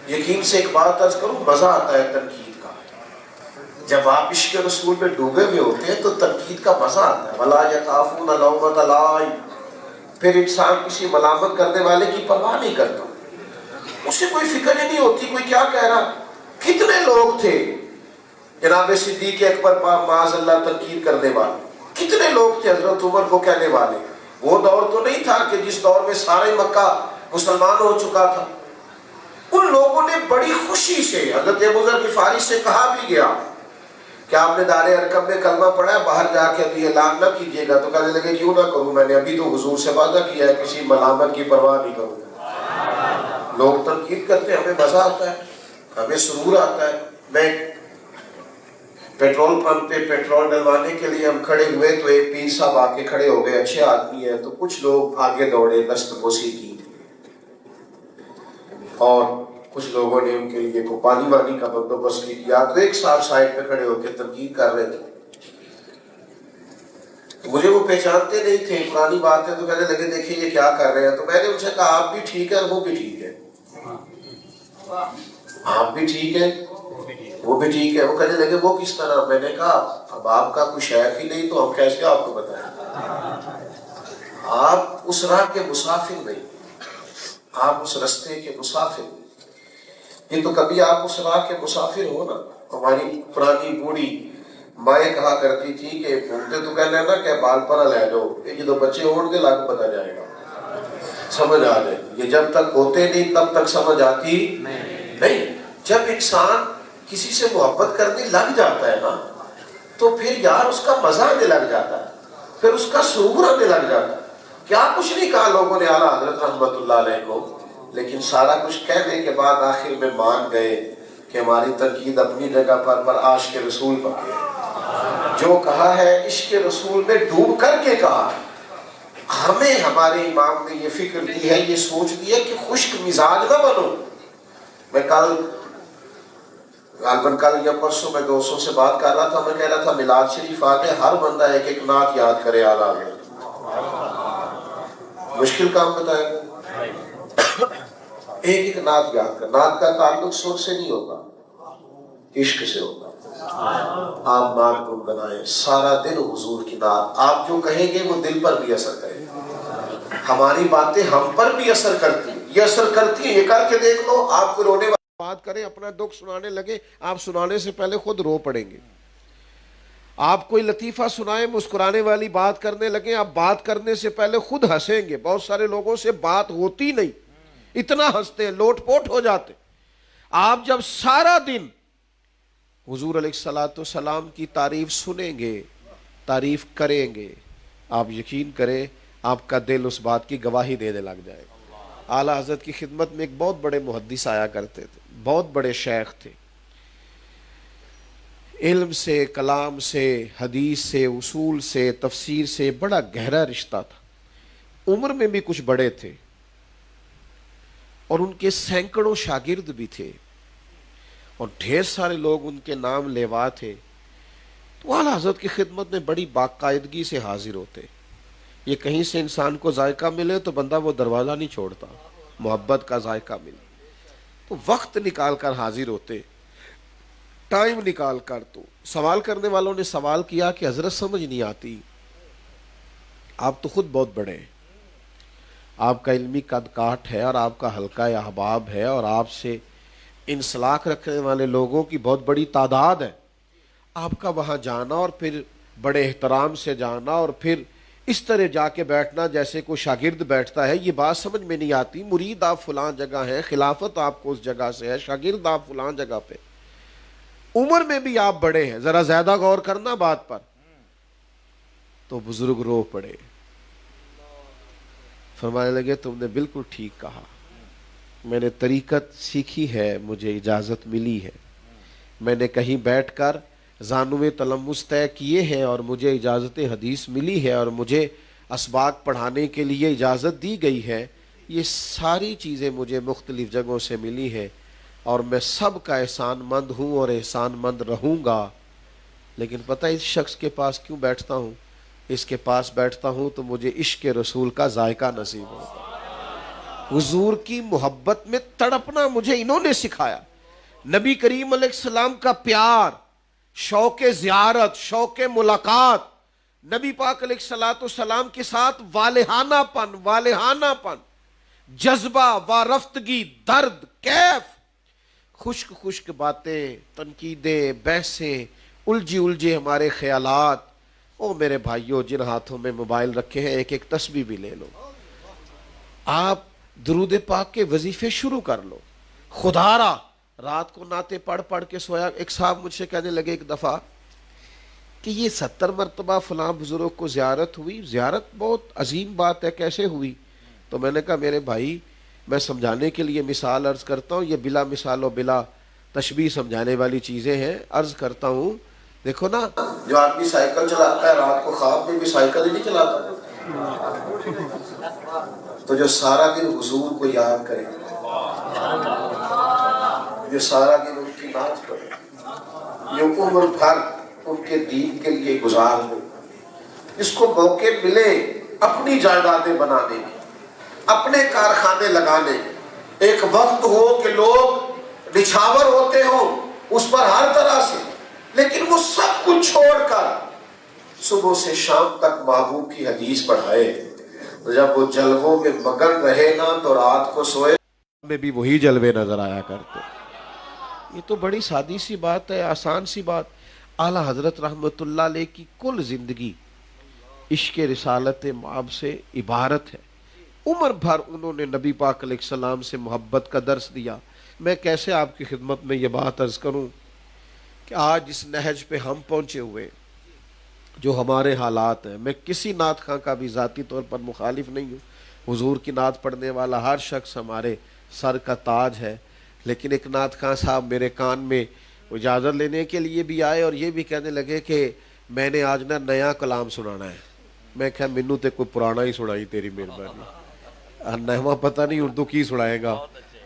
یقین سے ایک بات عرض کروں، مزہ آتا ہے تنقید کا۔ جب آپ عشق رسول میں ڈوبے ہوئے ہوتے ہیں تو تنقید کا مزہ آتا ہے۔ وَلَا يَخَافُونَ لَوْمَةَ لَائِمٍ، پھر انسان کسی ملامت کرنے والے کی پرواہ نہیں کرتا، اسے کوئی فکر ہی نہیں ہوتی کوئی کیا کہہ رہا۔ کتنے لوگ تھے جناب صدیق اکبر معاذ اللہ تنقید کرنے والے، کتنے لوگ تھے حضرت عمر کو کہنے والے۔ وہ دور تو نہیں تھا کہ جس دور میں سارے مکہ مسلمان ہو چکا تھا۔ ان لوگوں نے بڑی خوشی سے، حضرت ابو ذر غفاری سے کہا بھی گیا کہ آپ نے دار ارقم میں کلمہ پڑھا ہے، باہر جا کے ابھی اعلان نہ کیجیے گا۔ تو کہنے لگے کیوں نہ کروں، میں نے ابھی تو حضور سے وعدہ کیا ہے کسی ملامت کی پرواہ نہیں کروں گا۔ لوگ تنقید کرتے ہیں، ہمیں مزہ آتا ہے، ہمیں سرور آتا ہے۔ میں پیٹرول پمپ پہ پیٹرول ڈلوانے کے لیے ہم کھڑے ہوئے تو ایک پیر صاحب آ کے کھڑے ہو گئے، اچھے آدمی ہیں، تو کچھ لوگ آگے دوڑے دست بوسی کی، اور کچھ لوگوں نے ان کے لیے کو پانی وانی کا بندوبست کیا۔ تو ایک صاحب سائڈ پہ کھڑے ہو کے تنقید کر رہے تھے، مجھے وہ پہچانتے نہیں تھے، پرانی بات ہے، تو کہنے لگے دیکھیں یہ کیا کر رہے ہیں۔ تو میں نے ان سے کہا آپ بھی ٹھیک ہے وہ بھی ٹھیک ہے، آپ بھی ٹھیک ہے وہ بھی ٹھیک ہے۔ وہ کہنے لگے وہ کس طرح؟ میں نے کہا اب آپ کا کوئی شیخ ہی نہیں تو ہم کیسے آپ کو بتائیں؟ آپ اس راہ کے مسافر نہیں، آپ اس رستے کے مسافر نہیں۔ یہ تو کبھی آپ اس راہ کے مسافر ہو نا۔ ہماری پرانی بوڑھی مائیں کہا کرتی تھی کہ گھومتے تو کہنا نا کہ بال پر لے جاؤ، یہ جب بچے ہوں گے لاگ پتہ جائے گا، سمجھ آ جائے۔ یہ جب تک ہوتے نہیں تب تک سمجھ آتی نہیں۔ جب انسان کسی سے محبت کرنے لگ جاتا ہے نا تو پھر یار اس کا مزہ آنے لگ جاتا ہے، پھر اس کا سرور آنے لگ جاتا ہے۔ کیا کچھ نہیں کہا لوگوں نے اعلیٰ حضرت رحمت اللہ علیہ کو، لیکن سارا کچھ کہنے کے بعد آخر میں مان گئے کہ ہماری تنقید اپنی جگہ پر عاشق رسول پر ہے۔ جو کہا ہے عشق رسول میں ڈوب کر کے کہا۔ ہمیں ہمارے امام نے یہ فکر دی ہے، یہ سوچ دی ہے کہ خشک مزاج نہ بنو۔ میں غالباً کل یا پرسوں میں دوستوں سے بات کر رہا تھا، میں کہہ رہا تھا میلاد شریف آ کے ہر بندہ ایک ایک نعت یاد کرے اعلیٰ حضرت۔ مشکل کام بتائے گا، ایک ایک نعت یاد کر۔ نعت کا تعلق سر سے نہیں ہوتا، عشق سے ہوتا۔ آپ نعت گنگنائیں سارا دن حضور کی نعت، آپ جو کہیں گے وہ دل پر بھی اثر کرے گا، ہماری باتیں ہم پر بھی اثر کرتی ہیں، یہ اثر کرتی ہیں، یہ کر کے دیکھ لو۔ آپ کو رونے بات کریں، اپنا دکھ سنانے لگے، آپ سنانے سے پہلے خود رو پڑیں گے۔ آپ کوئی لطیفہ سنائیں، مسکرانے والی بات کرنے لگے، آپ بات کرنے سے پہلے خود ہنسیں گے۔ بہت سارے لوگوں سے بات ہوتی نہیں، اتنا ہنستے ہیں، لوٹ پوٹ ہو جاتے۔ آپ جب سارا دن حضور علیہ الصلوۃ والسلام کی تعریف سنیں گے، تعریف کریں گے، آپ یقین کریں آپ کا دل اس بات کی گواہی دینے لگ جائے گا۔ اعلیٰ حضرت کی خدمت میں ایک بہت بڑے محدث آیا کرتے تھے، بہت بڑے شیخ تھے، علم سے، کلام سے، حدیث سے، اصول سے، تفسیر سے بڑا گہرا رشتہ تھا۔ عمر میں بھی کچھ بڑے تھے اور ان کے سینکڑوں شاگرد بھی تھے اور ڈھیر سارے لوگ ان کے نام لیوا تھے۔ تو اعلیٰ حضرت کی خدمت میں بڑی باقاعدگی سے حاضر ہوتے۔ یہ کہیں سے انسان کو ذائقہ ملے تو بندہ وہ دروازہ نہیں چھوڑتا، محبت کا ذائقہ ملے تو وقت نکال کر حاضر ہوتے، ٹائم نکال کر۔ تو سوال کرنے والوں نے سوال کیا کہ حضرت سمجھ نہیں آتی، آپ تو خود بہت بڑے ہیں، آپ کا علمی قد کاٹ ہے اور آپ کا حلقہ احباب ہے اور آپ سے انسلاک رکھنے والے لوگوں کی بہت بڑی تعداد ہے، آپ کا وہاں جانا اور پھر بڑے احترام سے جانا اور پھر اس طرح جا کے بیٹھنا جیسے کوئی شاگرد بیٹھتا ہے، یہ بات سمجھ میں نہیں آتی۔ مرید آپ فلاں جگہ ہیں، خلافت آپ کو اس جگہ سے ہے، شاگرد آپ فلاں جگہ پہ، عمر میں بھی آپ بڑے ہیں، ذرا زیادہ غور کرنا بات پر۔ تو بزرگ رو پڑے، فرمانے لگے تم نے بالکل ٹھیک کہا، میں نے طریقت سیکھی ہے، مجھے اجازت ملی ہے، میں نے کہیں بیٹھ کر زانوِ تلمس طے کیے ہیں اور مجھے اجازت حدیث ملی ہے اور مجھے اسباق پڑھانے کے لیے اجازت دی گئی ہے، یہ ساری چیزیں مجھے مختلف جگہوں سے ملی ہیں اور میں سب کا احسان مند ہوں اور احسان مند رہوں گا۔ لیکن پتہ اس شخص کے پاس کیوں بیٹھتا ہوں؟ اس کے پاس بیٹھتا ہوں تو مجھے عشق رسول کا ذائقہ نصیب ہوتا ہے، حضور کی محبت میں تڑپنا مجھے انہوں نے سکھایا۔ نبی کریم علیہ السلام کا پیار، شوق زیارت، شوق ملاقات، نبی پاک علیہ السلام کے ساتھ والہانہ پن، جذبہ، وارفتگی، درد، کیف، خشک باتیں، تنقیدیں، بحثیں، الجھے ہمارے خیالات۔ او میرے بھائیوں، جن ہاتھوں میں موبائل رکھے ہیں ایک ایک تسبیح بھی لے لو، آپ درود پاک کے وظیفے شروع کر لو۔ خدا را رات کو نعتیں پڑھ کے سویا۔ ایک صاحب مجھ سے کہنے لگے ایک دفعہ کہ یہ 70 مرتبہ فلاں بزرگ کو زیارت ہوئی، زیارت بہت عظیم بات ہے، کیسے ہوئی؟ تو میں نے کہا میرے بھائی، میں سمجھانے کے لیے مثال عرض کرتا ہوں، یہ بلا مثال و بلا تشبیہ سمجھانے والی چیزیں ہیں۔ عرض کرتا ہوں، دیکھو نا، جو آدمی سائیکل چلاتا ہے رات کو خواب میں بھی سائیکل ہی نہیں چلاتا، تو جو سارا دن حضور کو یاد کرے، جو سارا دن ان کی بات کرے، جو عمر بھر ان کے دین کے لیے گزار دے، اس کو موقع ملے اپنی جائیدادیں بنانے کی، اپنے کارخانے لگانے، ایک وقت ہو کہ لوگ نچھاور ہوتے ہوں اس پر ہر طرح سے، لیکن وہ سب کچھ چھوڑ کر صبح سے شام تک محبوب کی حدیث پڑھائے۔ جب وہ جلووں میں مگن رہے نا تو رات کو سوئے میں بھی وہی جلوے نظر آیا کرتے۔ یہ تو بڑی سادی سی بات ہے، آسان سی بات۔ اعلیٰ حضرت رحمت اللہ علیہ کی کل زندگی عشق رسالت مآب سے عبارت ہے۔ عمر بھر انہوں نے نبی پاک علیہ السلام سے محبت کا درس دیا۔ میں کیسے آپ کی خدمت میں یہ بات عرض کروں کہ آج اس نہج پہ ہم پہنچے ہوئے، جو ہمارے حالات ہیں، میں کسی نعت خواں کا بھی ذاتی طور پر مخالف نہیں ہوں، حضور کی نعت پڑھنے والا ہر شخص ہمارے سر کا تاج ہے، لیکن ایک نعت خواں صاحب میرے کان میں اجازت لینے کے لیے بھی آئے اور یہ بھی کہنے لگے کہ میں نے آج نیا کلام سنانا ہے۔ میں کہا مینوں تے کوئی پرانا ہی سنائی، تیری مہربانی، نہواں پتہ نہیں اردو کی سنائے گا،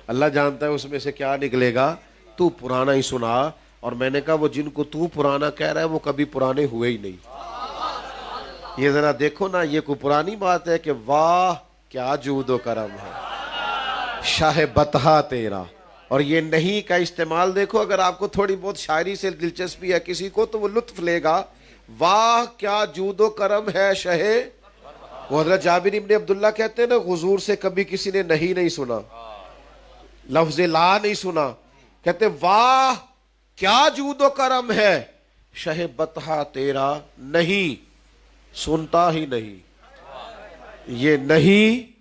اللہ جانتا ہے اس میں سے کیا نکلے گا، تو پرانا ہی سنا۔ اور میں نے کہا وہ جن کو تو پرانا کہہ رہا ہے وہ کبھی پرانے ہوئے ہی نہیں۔ یہ ذرا دیکھو نا، یہ کوئی پرانی بات ہے کہ واہ کیا جود و کرم ہے شاہ بطحہ تیرا۔ اور یہ نہیں کا استعمال دیکھو، اگر آپ کو تھوڑی بہت شاعری سے دلچسپی ہے کسی کو تو وہ لطف لے گا، واہ کیا جود و کرم ہے شاہ۔ وہ حضرت جابر ابن عبداللہ کہتے ہیں نا، حضور سے کبھی کسی نے نہیں سنا، لفظ لا نہیں سنا، کہتے واہ کیا جود و کرم ہے شاہ بطحہ تیرا، نہیں سنتا ہی نہیں، یہ نہیں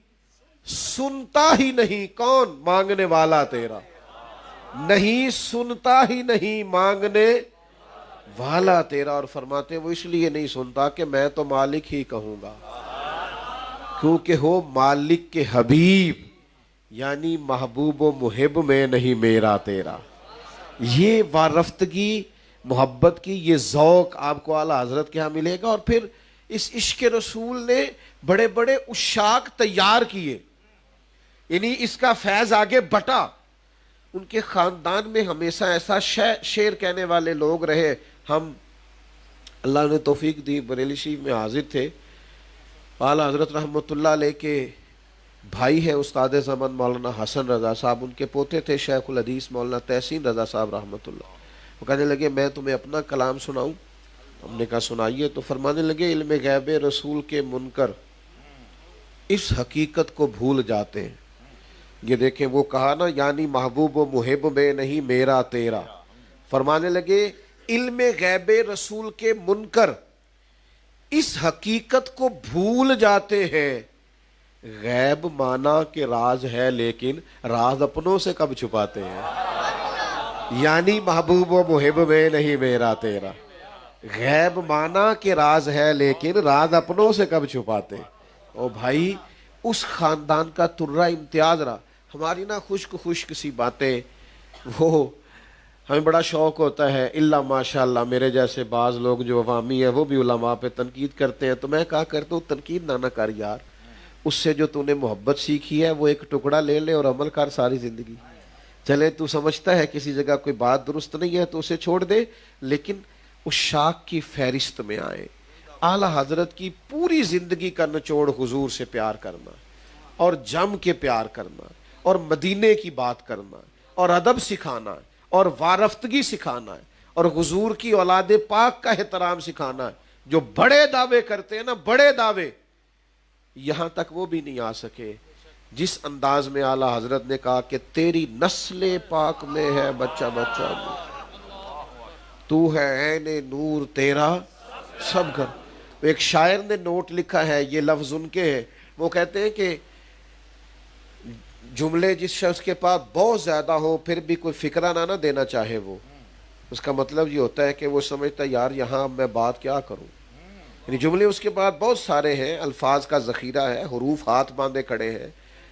سنتا ہی نہیں، کون؟ مانگنے والا تیرا، نہیں سنتا ہی نہیں مانگنے والا تیرا۔ اور فرماتے ہیں وہ اس لیے نہیں سنتا کہ میں تو مالک ہی کہوں گا، کیونکہ ہو مالک کے حبیب، یعنی محبوب و محب میں نہیں میرا تیرا۔ یہ وارفتگی محبت کی، یہ ذوق آپ کو اعلیٰ حضرت کے ہاں ملے گا۔ اور پھر اس عشق رسول نے بڑے بڑے عشاق تیار کیے، یعنی اس کا فیض آگے بٹا۔ ان کے خاندان میں ہمیشہ ایسا شعر کہنے والے لوگ رہے۔ ہم اللہ نے توفیق دی، بریلی شریف میں حاضر تھے، اعلیٰ حضرت رحمت اللہ علیہ کے بھائی ہے استاد زمن مولانا حسن رضا صاحب، ان کے پوتے تھے شیخ الحدیث مولانا تحسین رضا صاحب رحمت اللہ۔ وہ کہنے لگے میں تمہیں اپنا کلام سناؤں؟ ہم نے کہا سنائیے۔ تو فرمانے لگے علم غیب رسول کے منکر اس حقیقت کو بھول جاتے ہیں۔ یہ دیکھیں وہ کہا نا، یعنی محبوب و محب میں نہیں میرا تیرا۔ فرمانے لگے علم غیب رسول کے منکر اس حقیقت کو بھول جاتے ہیں۔ غیب مانا کہ راز ہے، لیکن راز اپنوں سے کب چھپاتے ہیں، یعنی محبوب و محب میں نہیں میرا تیرا۔ غیب مانا کہ راز ہے، لیکن راز اپنوں سے کب چھپاتے۔ او بھائی اس خاندان کا ترہ امتیاز رہا. ہماری نا خشک خشک سی باتیں، وہ ہمیں بڑا شوق ہوتا ہے. اللہ ماشاء اللہ میرے جیسے بعض لوگ جو عوامی ہیں وہ بھی علماء پہ تنقید کرتے ہیں، تو میں کہا کرتا ہوں تنقید نہ کر یار، اس سے جو تو نے محبت سیکھی ہے وہ ایک ٹکڑا لے لے اور عمل کر ساری زندگی. چلے تو سمجھتا ہے کسی جگہ کوئی بات درست نہیں ہے تو اسے چھوڑ دے، لیکن اس شاخ کی فہرست میں آئے. اعلیٰ حضرت کی پوری زندگی کا نچوڑ حضور سے پیار کرنا اور جم کے پیار کرنا اور مدینے کی بات کرنا اور ادب سکھانا اور وارفتگی سکھانا ہے اور حضور کی اولاد پاک کا احترام سکھانا ہے. جو بڑے دعوے کرتے ہیں نا، بڑے دعوے، یہاں تک وہ بھی نہیں آ سکے جس انداز میں اعلیٰ حضرت نے کہا کہ تیری نسل پاک میں ہے بچہ بچہ تو ہے عین نور تیرا سب گھر. ایک شاعر نے نوٹ لکھا ہے، یہ لفظ ان کے ہیں، وہ کہتے ہیں کہ جملے جس شخص کے پاس بہت زیادہ ہو پھر بھی کوئی فکرہ نہ دینا چاہے، وہ اس کا مطلب یہ ہوتا ہے کہ وہ سمجھتا ہے یار یہاں میں بات کیا کروں. یعنی جملے اس کے بعد بہت سارے ہیں، الفاظ کا ذخیرہ ہے، حروف ہاتھ باندھے کھڑے ہیں،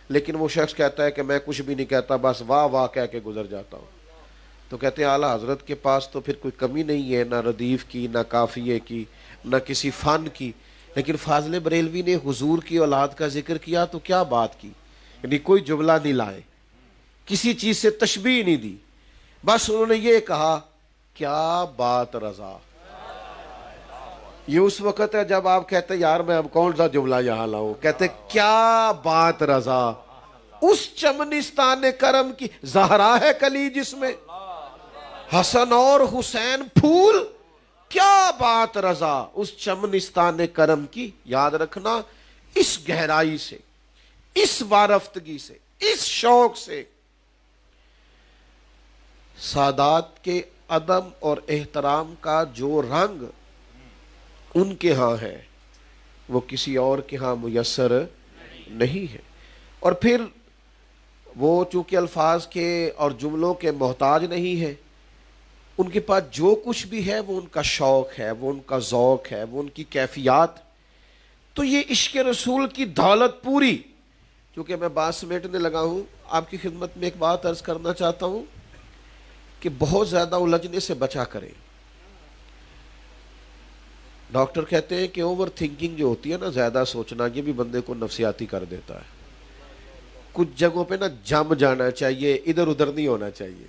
لیکن وہ شخص کہتا ہے کہ میں کچھ بھی نہیں کہتا، بس واہ واہ کہہ کے گزر جاتا ہوں. تو کہتے ہیں اعلیٰ حضرت کے پاس تو پھر کوئی کمی نہیں ہے، نہ ردیف کی، نہ قافیے کی، نہ کسی فن کی. لیکن فاضل بریلوی نے حضور کی اولاد کا ذکر کیا تو کیا بات کی، یعنی کوئی جملہ نہیں لائے، کسی چیز سے تشبیہ نہیں دی، بس انہوں نے یہ کہا کیا بات رضا. یہ اس وقت ہے جب آپ کہتے ہیں یار میں اب کون سا جملہ یہاں لاؤں، کہتے کیا بات رضا. اس چمنستان کرم کی زہرا ہے کلی جس میں حسن اور حسین پھول، کیا بات رضا. اس چمنستان کرم کی، یاد رکھنا، اس گہرائی سے، اس وارفتگی سے، اس شوق سے سادات کے ادب اور احترام کا جو رنگ ان کے ہاں ہے وہ کسی اور کے ہاں میسر نہیں ہے. اور پھر وہ چونکہ الفاظ کے اور جملوں کے محتاج نہیں ہے، ان کے پاس جو کچھ بھی ہے وہ ان کا شوق ہے، وہ ان کا ذوق ہے، وہ ان کی کیفیات. تو یہ عشق رسول کی دولت پوری. چونکہ میں بات سمیٹنے لگا ہوں، آپ کی خدمت میں ایک بات عرض کرنا چاہتا ہوں کہ بہت زیادہ الجھنے سے بچا کریں. ڈاکٹر کہتے ہیں کہ اوور تھنکنگ جو ہوتی ہے نا، زیادہ سوچنا، یہ بھی بندے کو نفسیاتی کر دیتا ہے. کچھ جگہوں پہ نا جم جانا چاہیے، ادھر ادھر نہیں ہونا چاہیے.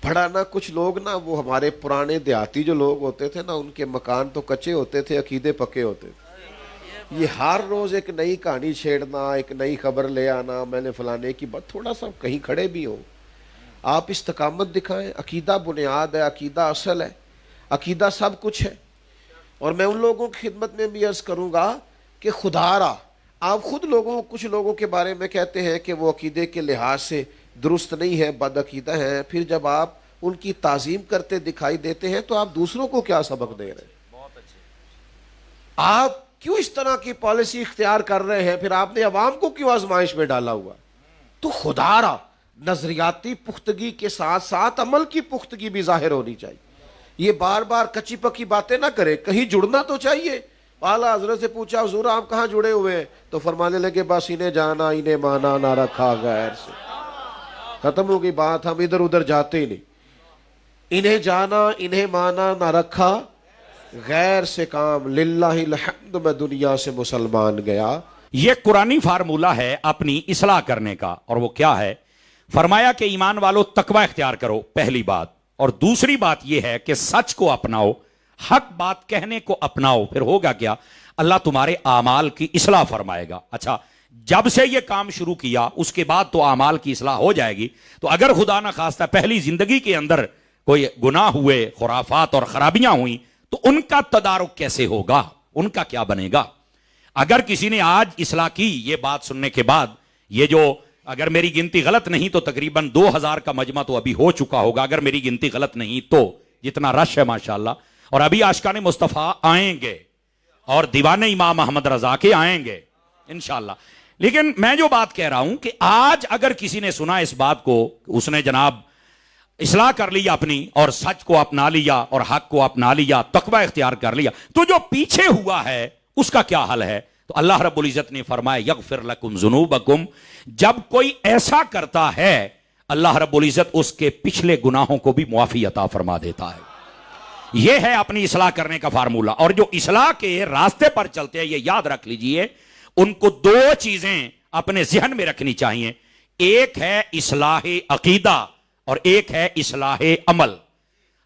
پڑھا نا کچھ لوگ نا، وہ ہمارے پرانے دیہاتی جو لوگ ہوتے تھے نا، ان کے مکان تو کچے ہوتے تھے، عقیدے پکے ہوتے تھے. یہ ہر روز ایک نئی کہانی چھیڑنا، ایک نئی خبر لے آنا، میں نے فلانے کی بات، تھوڑا سا کہیں کھڑے بھی ہو، آپ استقامت دکھائیں. عقیدہ بنیاد ہے، عقیدہ اصل ہے، عقیدہ سب کچھ ہے. اور میں ان لوگوں کی خدمت میں بھی عرض کروں گا کہ خدا را، آپ خود لوگوں، کچھ لوگوں کے بارے میں کہتے ہیں کہ وہ عقیدے کے لحاظ سے درست نہیں ہے، بد عقیدہ ہیں، پھر جب آپ ان کی تعظیم کرتے دکھائی دیتے ہیں تو آپ دوسروں کو کیا سبق دے رہے ہیں؟ بہت اچھے. آپ کیوں اس طرح کی پالیسی اختیار کر رہے ہیں؟ پھر آپ نے عوام کو کیوں آزمائش میں ڈالا ہوا؟ تو خدا را، نظریاتی پختگی کے ساتھ ساتھ عمل کی پختگی بھی ظاہر ہونی چاہیے. یہ بار بار کچی پکی باتیں نہ کرے، کہیں جڑنا تو چاہیے. اعلیٰ حضرت سے پوچھا حضور آپ کہاں جڑے ہوئے ہیں؟ تو فرمانے لگے بس انہیں جانا انہیں مانا نہ رکھا غیر سے. ختم ہو گئی بات، ہم ادھر ادھر جاتے ہی نہیں. انہیں جانا انہیں مانا نہ رکھا غیر سے کام، للہ الحمد میں دنیا سے مسلمان گیا. یہ قرآنی فارمولہ ہے اپنی اصلاح کرنے کا، اور وہ کیا ہے؟ فرمایا کہ ایمان والو تقوی اختیار کرو، پہلی بات. اور دوسری بات یہ ہے کہ سچ کو اپناؤ، حق بات کہنے کو اپناؤ. پھر ہوگا کیا؟ اللہ تمہارے اعمال کی اصلاح فرمائے گا. اچھا، جب سے یہ کام شروع کیا اس کے بعد تو اعمال کی اصلاح ہو جائے گی. تو اگر خدا نہ خواستہ پہلی زندگی کے اندر کوئی گناہ ہوئے، خرافات اور خرابیاں ہوئیں، تو ان کا تدارک کیسے ہوگا؟ ان کا کیا بنے گا؟ اگر کسی نے آج اصلاح کی، یہ بات سننے کے بعد، یہ جو اگر میری گنتی غلط نہیں تو تقریباً 2000 کا مجمع تو ابھی ہو چکا ہوگا، اگر میری گنتی غلط نہیں تو، جتنا رش ہے ماشاءاللہ. اور ابھی عاشقان مصطفیٰ آئیں گے اور دیوانے امام محمد رضا کے آئیں گے انشاءاللہ. لیکن میں جو بات کہہ رہا ہوں کہ آج اگر کسی نے سنا اس بات کو، اس نے جناب اصلاح کر لیا اپنی، اور سچ کو اپنا لیا اور حق کو اپنا لیا، تقوی اختیار کر لیا، تو جو پیچھے ہوا ہے اس کا کیا حل ہے؟ تو اللہ رب العزت نے فرمایا یغفر لکم ذنوبکم، جب کوئی ایسا کرتا ہے اللہ رب العزت اس کے پچھلے گناہوں کو بھی معافی عطا فرما دیتا ہے۔ یہ ہے اپنی اصلاح کرنے کا فارمولہ۔ اور جو اصلاح کے راستے پر چلتے ہیں یہ یاد رکھ لیجئے، ان کو دو چیزیں اپنے ذہن میں رکھنی چاہیے، ایک ہے اصلاح عقیدہ اور ایک ہے اصلاح عمل۔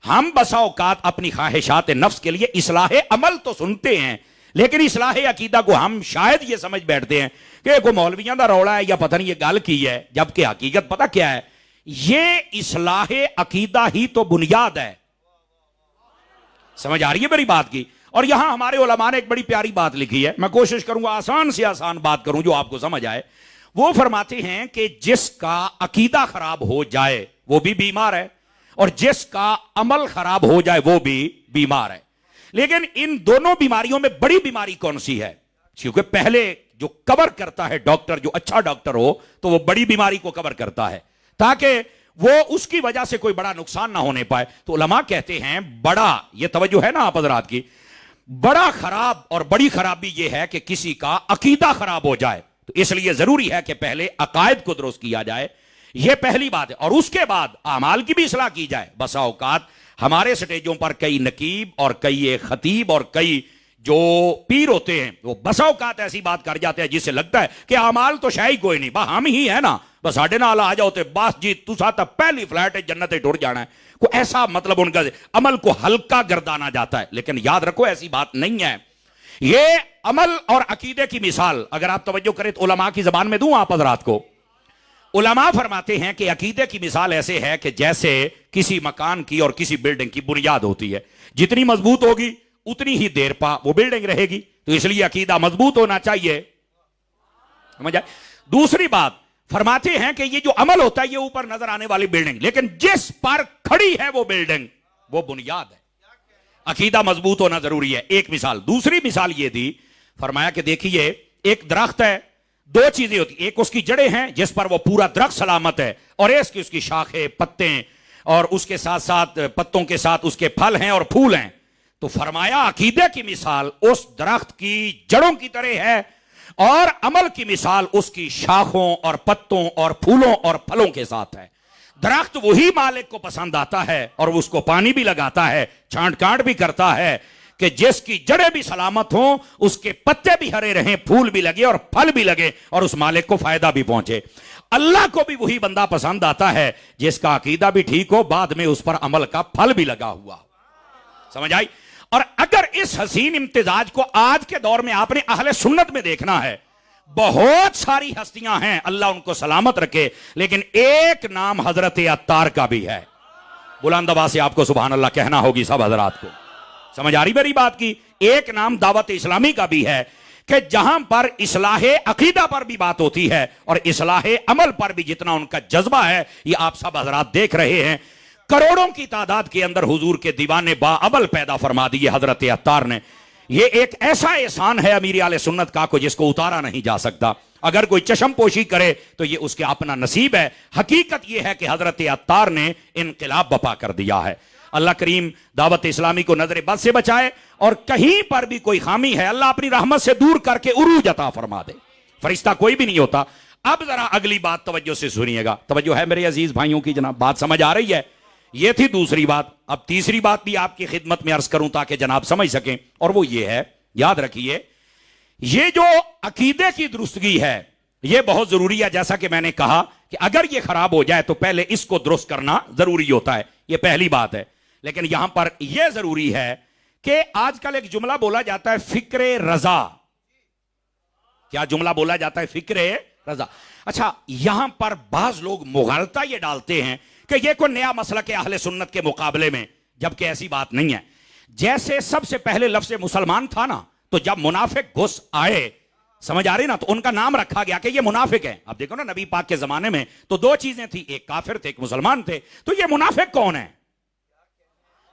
ہم بسا اوقات اپنی خواہشات نفس کے لیے اصلاح عمل تو سنتے ہیں، لیکن اصلاح عقیدہ کو ہم شاید یہ سمجھ بیٹھتے ہیں کہ کوئی مولویاں دا روڑا ہے یا پتہ نہیں یہ گل کی ہے، جبکہ حقیقت پتہ کیا ہے؟ یہ اصلاح عقیدہ ہی تو بنیاد ہے۔ سمجھ آ رہی ہے میری بات کی؟ اور یہاں ہمارے علماء نے ایک بڑی پیاری بات لکھی ہے، میں کوشش کروں گا آسان سے آسان بات کروں جو آپ کو سمجھ آئے۔ وہ فرماتے ہیں کہ جس کا عقیدہ خراب ہو جائے وہ بھی بیمار ہے، اور جس کا عمل خراب ہو جائے وہ بھی بیمار ہے۔ لیکن ان دونوں بیماریوں میں بڑی بیماری کون سی ہے؟ کیونکہ پہلے جو کور کرتا ہے ڈاکٹر، جو اچھا ڈاکٹر ہو تو وہ بڑی بیماری کو کور کرتا ہے تاکہ وہ اس کی وجہ سے کوئی بڑا نقصان نہ ہونے پائے۔ تو علماء کہتے ہیں بڑا، یہ توجہ ہے نا آپ حضرات کی، بڑا خراب اور بڑی خرابی یہ ہے کہ کسی کا عقیدہ خراب ہو جائے، تو اس لیے ضروری ہے کہ پہلے عقائد کو درست کیا جائے، یہ پہلی بات ہے، اور اس کے بعد اعمال کی بھی اصلاح کی جائے۔ بسا اوقات ہمارے سٹیجوں پر کئی نقیب اور کئی خطیب اور کئی جو پیر ہوتے ہیں وہ بسا اوقات ایسی بات کر جاتے ہیں جس سے لگتا ہے کہ اعمال تو شاید کوئی نہیں، ہم ہی ہے نا، بس ساڈے نال آ جاؤ تے بس جی تسا تا پہلی فلائٹ جنت ٹر جانا ہے، کوئی ایسا مطلب ان کا عمل کو ہلکا گردانا جاتا ہے۔ لیکن یاد رکھو ایسی بات نہیں ہے۔ یہ عمل اور عقیدے کی مثال اگر آپ توجہ کریں تو علماء کی زبان میں دوں آپ حضرات کو، علماء فرماتے ہیں کہ عقیدے کی مثال ایسے ہے کہ جیسے کسی مکان کی اور کسی بلڈنگ کی بنیاد ہوتی ہے، جتنی مضبوط ہوگی اتنی ہی دیر پا وہ بلڈنگ رہے گی، تو اس لیے عقیدہ مضبوط ہونا چاہیے۔ سمجھ آئے؟ دوسری بات فرماتے ہیں کہ یہ جو عمل ہوتا ہے یہ اوپر نظر آنے والی بلڈنگ، لیکن جس پر کھڑی ہے وہ بلڈنگ وہ بنیاد ہے۔ عقیدہ مضبوط ہونا ضروری ہے، ایک مثال۔ دوسری مثال یہ دی، فرمایا کہ دیکھیے ایک درخت ہے، دو چیزیں ہوتی، ایک اس کی جڑیں ہیں جس پر وہ پورا درخت سلامت ہے، اور ایک اس کی شاخیں، پتے، اور اس کے ساتھ ساتھ پتوں کے ساتھ اس کے پھل ہیں اور پھول ہیں۔ تو فرمایا عقیدے کی مثال اس درخت کی جڑوں کی طرح ہے، اور عمل کی مثال اس کی شاخوں اور پتوں اور پھولوں اور پھلوں کے ساتھ ہے۔ درخت وہی مالک کو پسند آتا ہے اور اس کو پانی بھی لگاتا ہے، چھانٹ کانٹ بھی کرتا ہے کہ جس کی جڑیں بھی سلامت ہوں، اس کے پتے بھی ہرے رہیں، پھول بھی لگے اور پھل بھی لگے، اور اس مالک کو فائدہ بھی پہنچے۔ اللہ کو بھی وہی بندہ پسند آتا ہے جس کا عقیدہ بھی ٹھیک ہو، بعد میں اس پر عمل کا پھل بھی لگا ہوا۔ سمجھ آئی؟ اور اگر اس حسین امتزاج کو آج کے دور میں آپ نے اہل سنت میں دیکھنا ہے، بہت ساری ہستیاں ہیں اللہ ان کو سلامت رکھے، لیکن ایک نام حضرت عطار کا بھی ہے۔ بلند آواز سے آپ کو سبحان اللہ کہنا ہوگی سب حضرات کو۔ سمجھ آ رہی میری بات کی؟ ایک نام دعوت اسلامی کا بھی ہے کہ جہاں پر اصلاح عقیدہ پر بھی بات ہوتی ہے اور اصلاح عمل پر بھی جتنا ان کا جذبہ ہے، یہ آپ سب حضرات دیکھ رہے ہیں۔ کروڑوں کی تعداد کے اندر حضور کے دیوانے با عمل پیدا فرما دیے حضرت عطار نے۔ یہ ایک ایسا احسان ہے امیر اہل سنت کا کو جس کو اتارا نہیں جا سکتا۔ اگر کوئی چشم پوشی کرے تو یہ اس کے اپنا نصیب ہے۔ حقیقت یہ ہے کہ حضرت عطار نے انقلاب بپا کر دیا ہے۔ اللہ کریم دعوت اسلامی کو نظر بد سے بچائے، اور کہیں پر بھی کوئی خامی ہے اللہ اپنی رحمت سے دور کر کے عروج عطا فرما دے۔ فرشتہ کوئی بھی نہیں ہوتا۔ اب ذرا اگلی بات توجہ سے سنیے گا، توجہ ہے میرے عزیز بھائیوں کی جناب، بات سمجھ آ رہی ہے؟ یہ تھی دوسری بات۔ اب تیسری بات بھی آپ کی خدمت میں عرض کروں تاکہ جناب سمجھ سکیں، اور وہ یہ ہے، یاد رکھیے یہ جو عقیدے کی درستگی ہے یہ بہت ضروری ہے۔ جیسا کہ میں نے کہا کہ اگر یہ خراب ہو جائے تو پہلے اس کو درست کرنا ضروری ہوتا ہے، یہ پہلی بات ہے۔ لیکن یہاں پر یہ ضروری ہے کہ آج کل ایک جملہ بولا جاتا ہے فکر رضا۔ کیا جملہ بولا جاتا ہے؟ فکر رضا۔ اچھا، یہاں پر بعض لوگ مغالطہ یہ ڈالتے ہیں کہ یہ کوئی نیا مسئلہ کہ اہل سنت کے مقابلے میں، جبکہ ایسی بات نہیں ہے۔ جیسے سب سے پہلے لفظ مسلمان تھا نا، تو جب منافق گھس آئے، سمجھ آ رہی نا، تو ان کا نام رکھا گیا کہ یہ منافق ہے۔ اب دیکھو نا نبی پاک کے زمانے میں تو دو چیزیں تھی، ایک کافر تھے ایک مسلمان تھے، تو یہ منافق کون ہے؟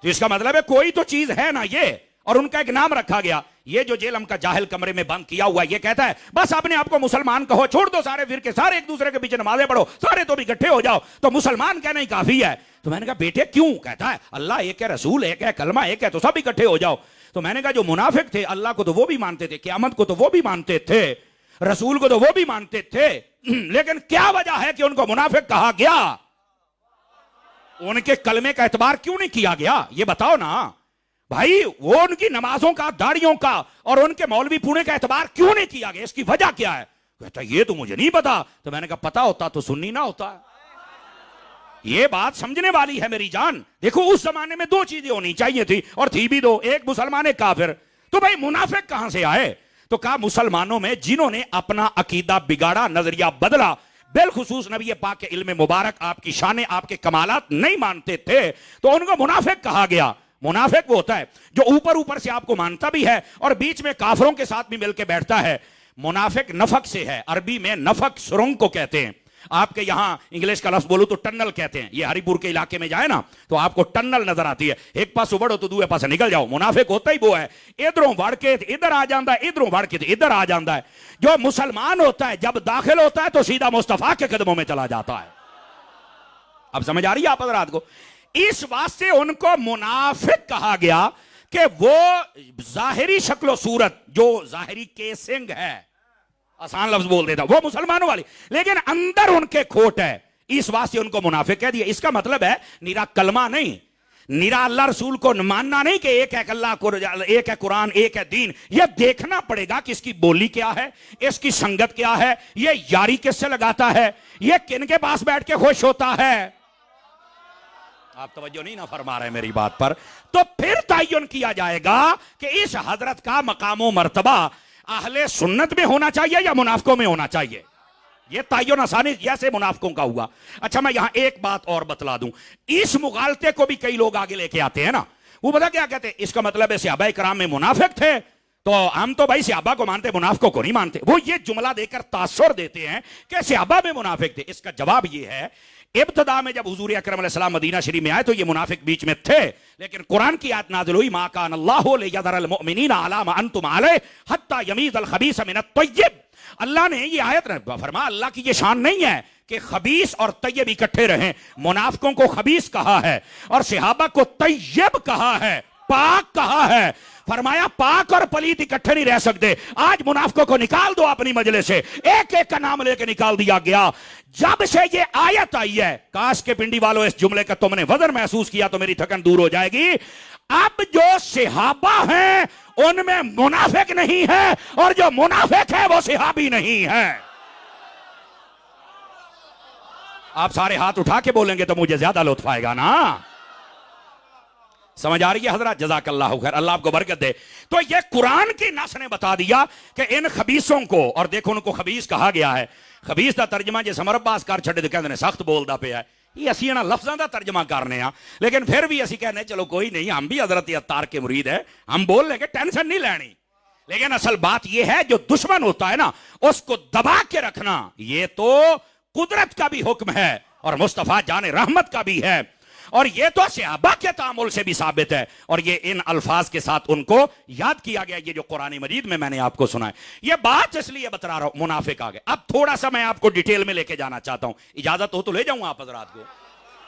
تو اس کا مطلب ہے کوئی تو چیز ہے نا یہ، اور ان کا ایک نام رکھا گیا۔ یہ جو جیلم کا جاہل کمرے میں بند کیا ہوا ہے یہ کہتا ہے بس اپنے آپ کو مسلمان کہو, چھوڑ دو سارے فرقے, سارے ایک دوسرے کے پیچھے نمازیں پڑھو, سارے تو بھی اکٹھے ہو جاؤ تو مسلمان کہنا ہی کافی ہے. تو میں نے کہا بیٹے کیوں؟ کہتا ہے اللہ ایک ہے, رسول ایک ہے, کلمہ ایک ہے, تو سب اکٹھے ہو جاؤ. تو میں نے کہا جو منافق تھے اللہ کو تو وہ بھی مانتے تھے, قیامت کو تو وہ بھی مانتے تھے, رسول کو تو وہ بھی مانتے تھے, لیکن کیا وجہ ہے کہ ان کو منافق کہا گیا؟ ان کے کلمے کا اعتبار کیوں نہیں کیا گیا یہ بتاؤ نا بھائی. وہ ان کی نمازوں کا, داڑیوں کا اور ان کے مولوی پونے کا اعتبار کیوں نہیں کیا گیا؟ اس کی وجہ کیا ہے؟ کہتا یہ تو مجھے نہیں پتا. تو میں نے کہا پتا ہوتا تو سنی نہ ہوتا. یہ بات سمجھنے والی ہے میری جان. دیکھو اس زمانے میں دو چیزیں ہونی چاہیے تھی اور تھی بھی دو, ایک مسلمان ایک کافر. تو بھائی منافق کہاں سے آئے؟ تو کہا مسلمانوں میں جنہوں نے اپنا عقیدہ بگاڑا, نظریہ بدلا, بالخصوص نبی پاک کے علم مبارک, آپ کی شان, آپ کے کمالات نہیں مانتے تھے, تو ان کو منافق کہا گیا. منافق وہ ہوتا ہے جو اوپر اوپر سے آپ کو مانتا بھی ہے اور بیچ میں کافروں کے ساتھ بھی مل کے بیٹھتا ہے. منافق نفق سے ہے, عربی میں نفق سرنگ کو کہتے ہیں. آپ کے یہاں انگلش کا لفظ بولو تو ٹنل کہتے ہیں. یہ ہری پور کے علاقے میں جائے نا تو آپ کو ٹنل نظر آتی ہے, ایک پاس بڑھو تو دوسرے پاس نکل جاؤ. منافق ہوتا ہی وہ ہے, ادھروں بڑھ کے ادھر آ جاتا ہے, ادھروں بڑھ کے ادھر آ جاتا ہے. جو مسلمان ہوتا ہے جب داخل ہوتا ہے تو سیدھا مصطفیٰ کے قدموں میں چلا جاتا ہے. اب سمجھ آ رہی ہے آپ حضرات کو؟ اس واسطے ان کو منافق کہا گیا کہ وہ ظاہری شکل و صورت, جو ظاہری کیسنگ ہے, آسان لفظ بول دیتا, وہ مسلمانوں والی, لیکن اندر ان کے کھوٹ ہے. اس واسطے ان کو منافق کہہ دیا. اس کا مطلب ہے نیرا کلمہ نہیں, نیرا اللہ رسول کو ماننا نہیں کہ ایک ہے اللہ, ایک ہے قرآن, ایک ہے دین. یہ دیکھنا پڑے گا کہ اس کی بولی کیا ہے, اس کی سنگت کیا ہے, یہ یاری کس سے لگاتا ہے, یہ کن کے پاس بیٹھ کے خوش ہوتا ہے. آپ توجہ نہیں نہ فرما رہے میری بات پر. تو پھر تعین کیا جائے گا کہ اس حضرت کا مقام و مرتبہ اہل سنت میں ہونا چاہیے یا منافقوں میں ہونا چاہیے. یہ تعین آسانی جیسے منافقوں کا ہوا. اچھا میں یہاں ایک بات اور بتلا دوں. اس مغالطے کو بھی کئی لوگ آگے لے کے آتے ہیں نا, وہ پتا کیا کہتے ہیں, اس کا مطلب ہے صحابہ کرام میں منافق تھے تو ہم تو بھائی صحابہ کو مانتے, منافقوں کو نہیں مانتے. وہ یہ جملہ دے کر تاثر دیتے ہیں کہ صحابہ میں منافق تھے. اس کا جواب یہ ہے ابتدا میں جب حضور اکرم علیہ السلام مدینہ شریف میں آئے تو یہ منافق بیچ میں تھے, لیکن قرآن کی آیت نازل ہوئی ما کان اللہ لیذر المؤمنین علی ما انتم علیہ حتی یمیز الخبیث من الطیب. اللہ نے یہ آیت فرمایا اللہ کی یہ شان نہیں ہے کہ خبیث اور طیب اکٹھے رہیں. منافقوں کو خبیث کہا ہے اور صحابہ کو طیب کہا ہے, پاک کہا ہے. فرمایا پاک اور پلیت اکٹھے نہیں رہ سکتے. آج منافقوں کو نکال دو اپنی مجلس سے, ایک ایک کا نام لے کے نکال دیا گیا. جب سے یہ آیت آئی ہے, کاش کے پنڈی والوں اس جملے کا تم نے وزن محسوس کیا تو میری تھکن دور ہو جائے گی. اب جو صحابہ ہیں ان میں منافق نہیں ہے اور جو منافق ہے وہ صحابی نہیں ہے. آپ سارے ہاتھ اٹھا کے بولیں گے تو مجھے زیادہ لطف آئے گا نا. سمجھ آ رہی ہے حضرات؟ جزاک اللہ خیر, اللہ آپ کو برکت دے. تو یہ قرآن کی نص نے بتا دیا کہ ان خبیثوں کو, اور دیکھو ان کو خبیث کہا گیا ہے. خبیث دا ترجمہ جے سمر عباس کر چھڑے تو کہتے ہیں سخت بولدا پیا ہے. یہ اسی نا لفظاں دا ترجمہ کرنے ہاں, لیکن پھر بھی اسی کہنے چلو کوئی نہیں, ہم بھی حضرت عطار کے مرید ہیں, ہم بول لیں گے, ٹینشن نہیں لینی. لیکن اصل بات یہ ہے جو دشمن ہوتا ہے نا اس کو دبا کے رکھنا, یہ تو قدرت کا بھی حکم ہے اور مصطفیٰ جان رحمت کا بھی ہے, اور یہ تو صحابہ کے تعامل سے بھی ثابت ہے. اور یہ ان الفاظ کے ساتھ ان کو یاد کیا گیا, یہ جو قرآن مجید میں نے آپ کو سنا ہے. یہ بات اس لیے بتا رہا ہوں منافق آ گئے. اب تھوڑا سا میں آپ کو ڈیٹیل میں لے کے جانا چاہتا ہوں, اجازت ہو تو لے جاؤں آپ حضرات کو.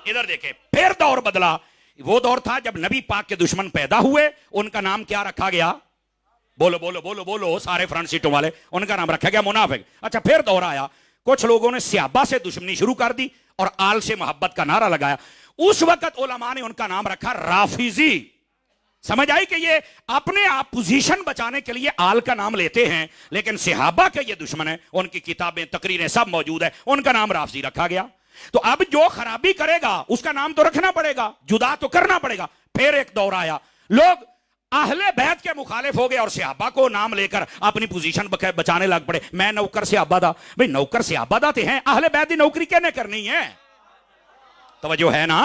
ادھر دیکھیں, پھر دور بدلا. وہ دور تھا جب نبی پاک کے دشمن پیدا ہوئے, ان کا نام کیا رکھا گیا؟ بولو بولو بولو بولو سارے فرنٹ سیٹوں والے, ان کا نام رکھا گیا منافق. اچھا پھر دور آیا, کچھ لوگوں نے صحابہ سے دشمنی شروع کر دی اور آل سے محبت کا نعرہ لگایا. اس وقت علماء نے ان کا نام رکھا رافضی. سمجھ آئی کہ یہ اپنے آپ پوزیشن بچانے کے لیے آل کا نام لیتے ہیں, لیکن صحابہ کے یہ دشمن ہیں, ان کی کتابیں تقریریں سب موجود ہیں, ان کا نام رافضی رکھا گیا. تو اب جو خرابی کرے گا اس کا نام تو رکھنا پڑے گا, جدا تو کرنا پڑے گا. پھر ایک دور آیا, لوگ اہل بیت کے مخالف ہو گئے اور صحابہ کو نام لے کر اپنی پوزیشن بچانے لگ پڑے. میں نوکر صحابہ دا, بھئی نوکر صحابہ دا تے ہیں, اہل بیت دی نوکری کہنے کرنی ہے؟ توجہ ہے نا.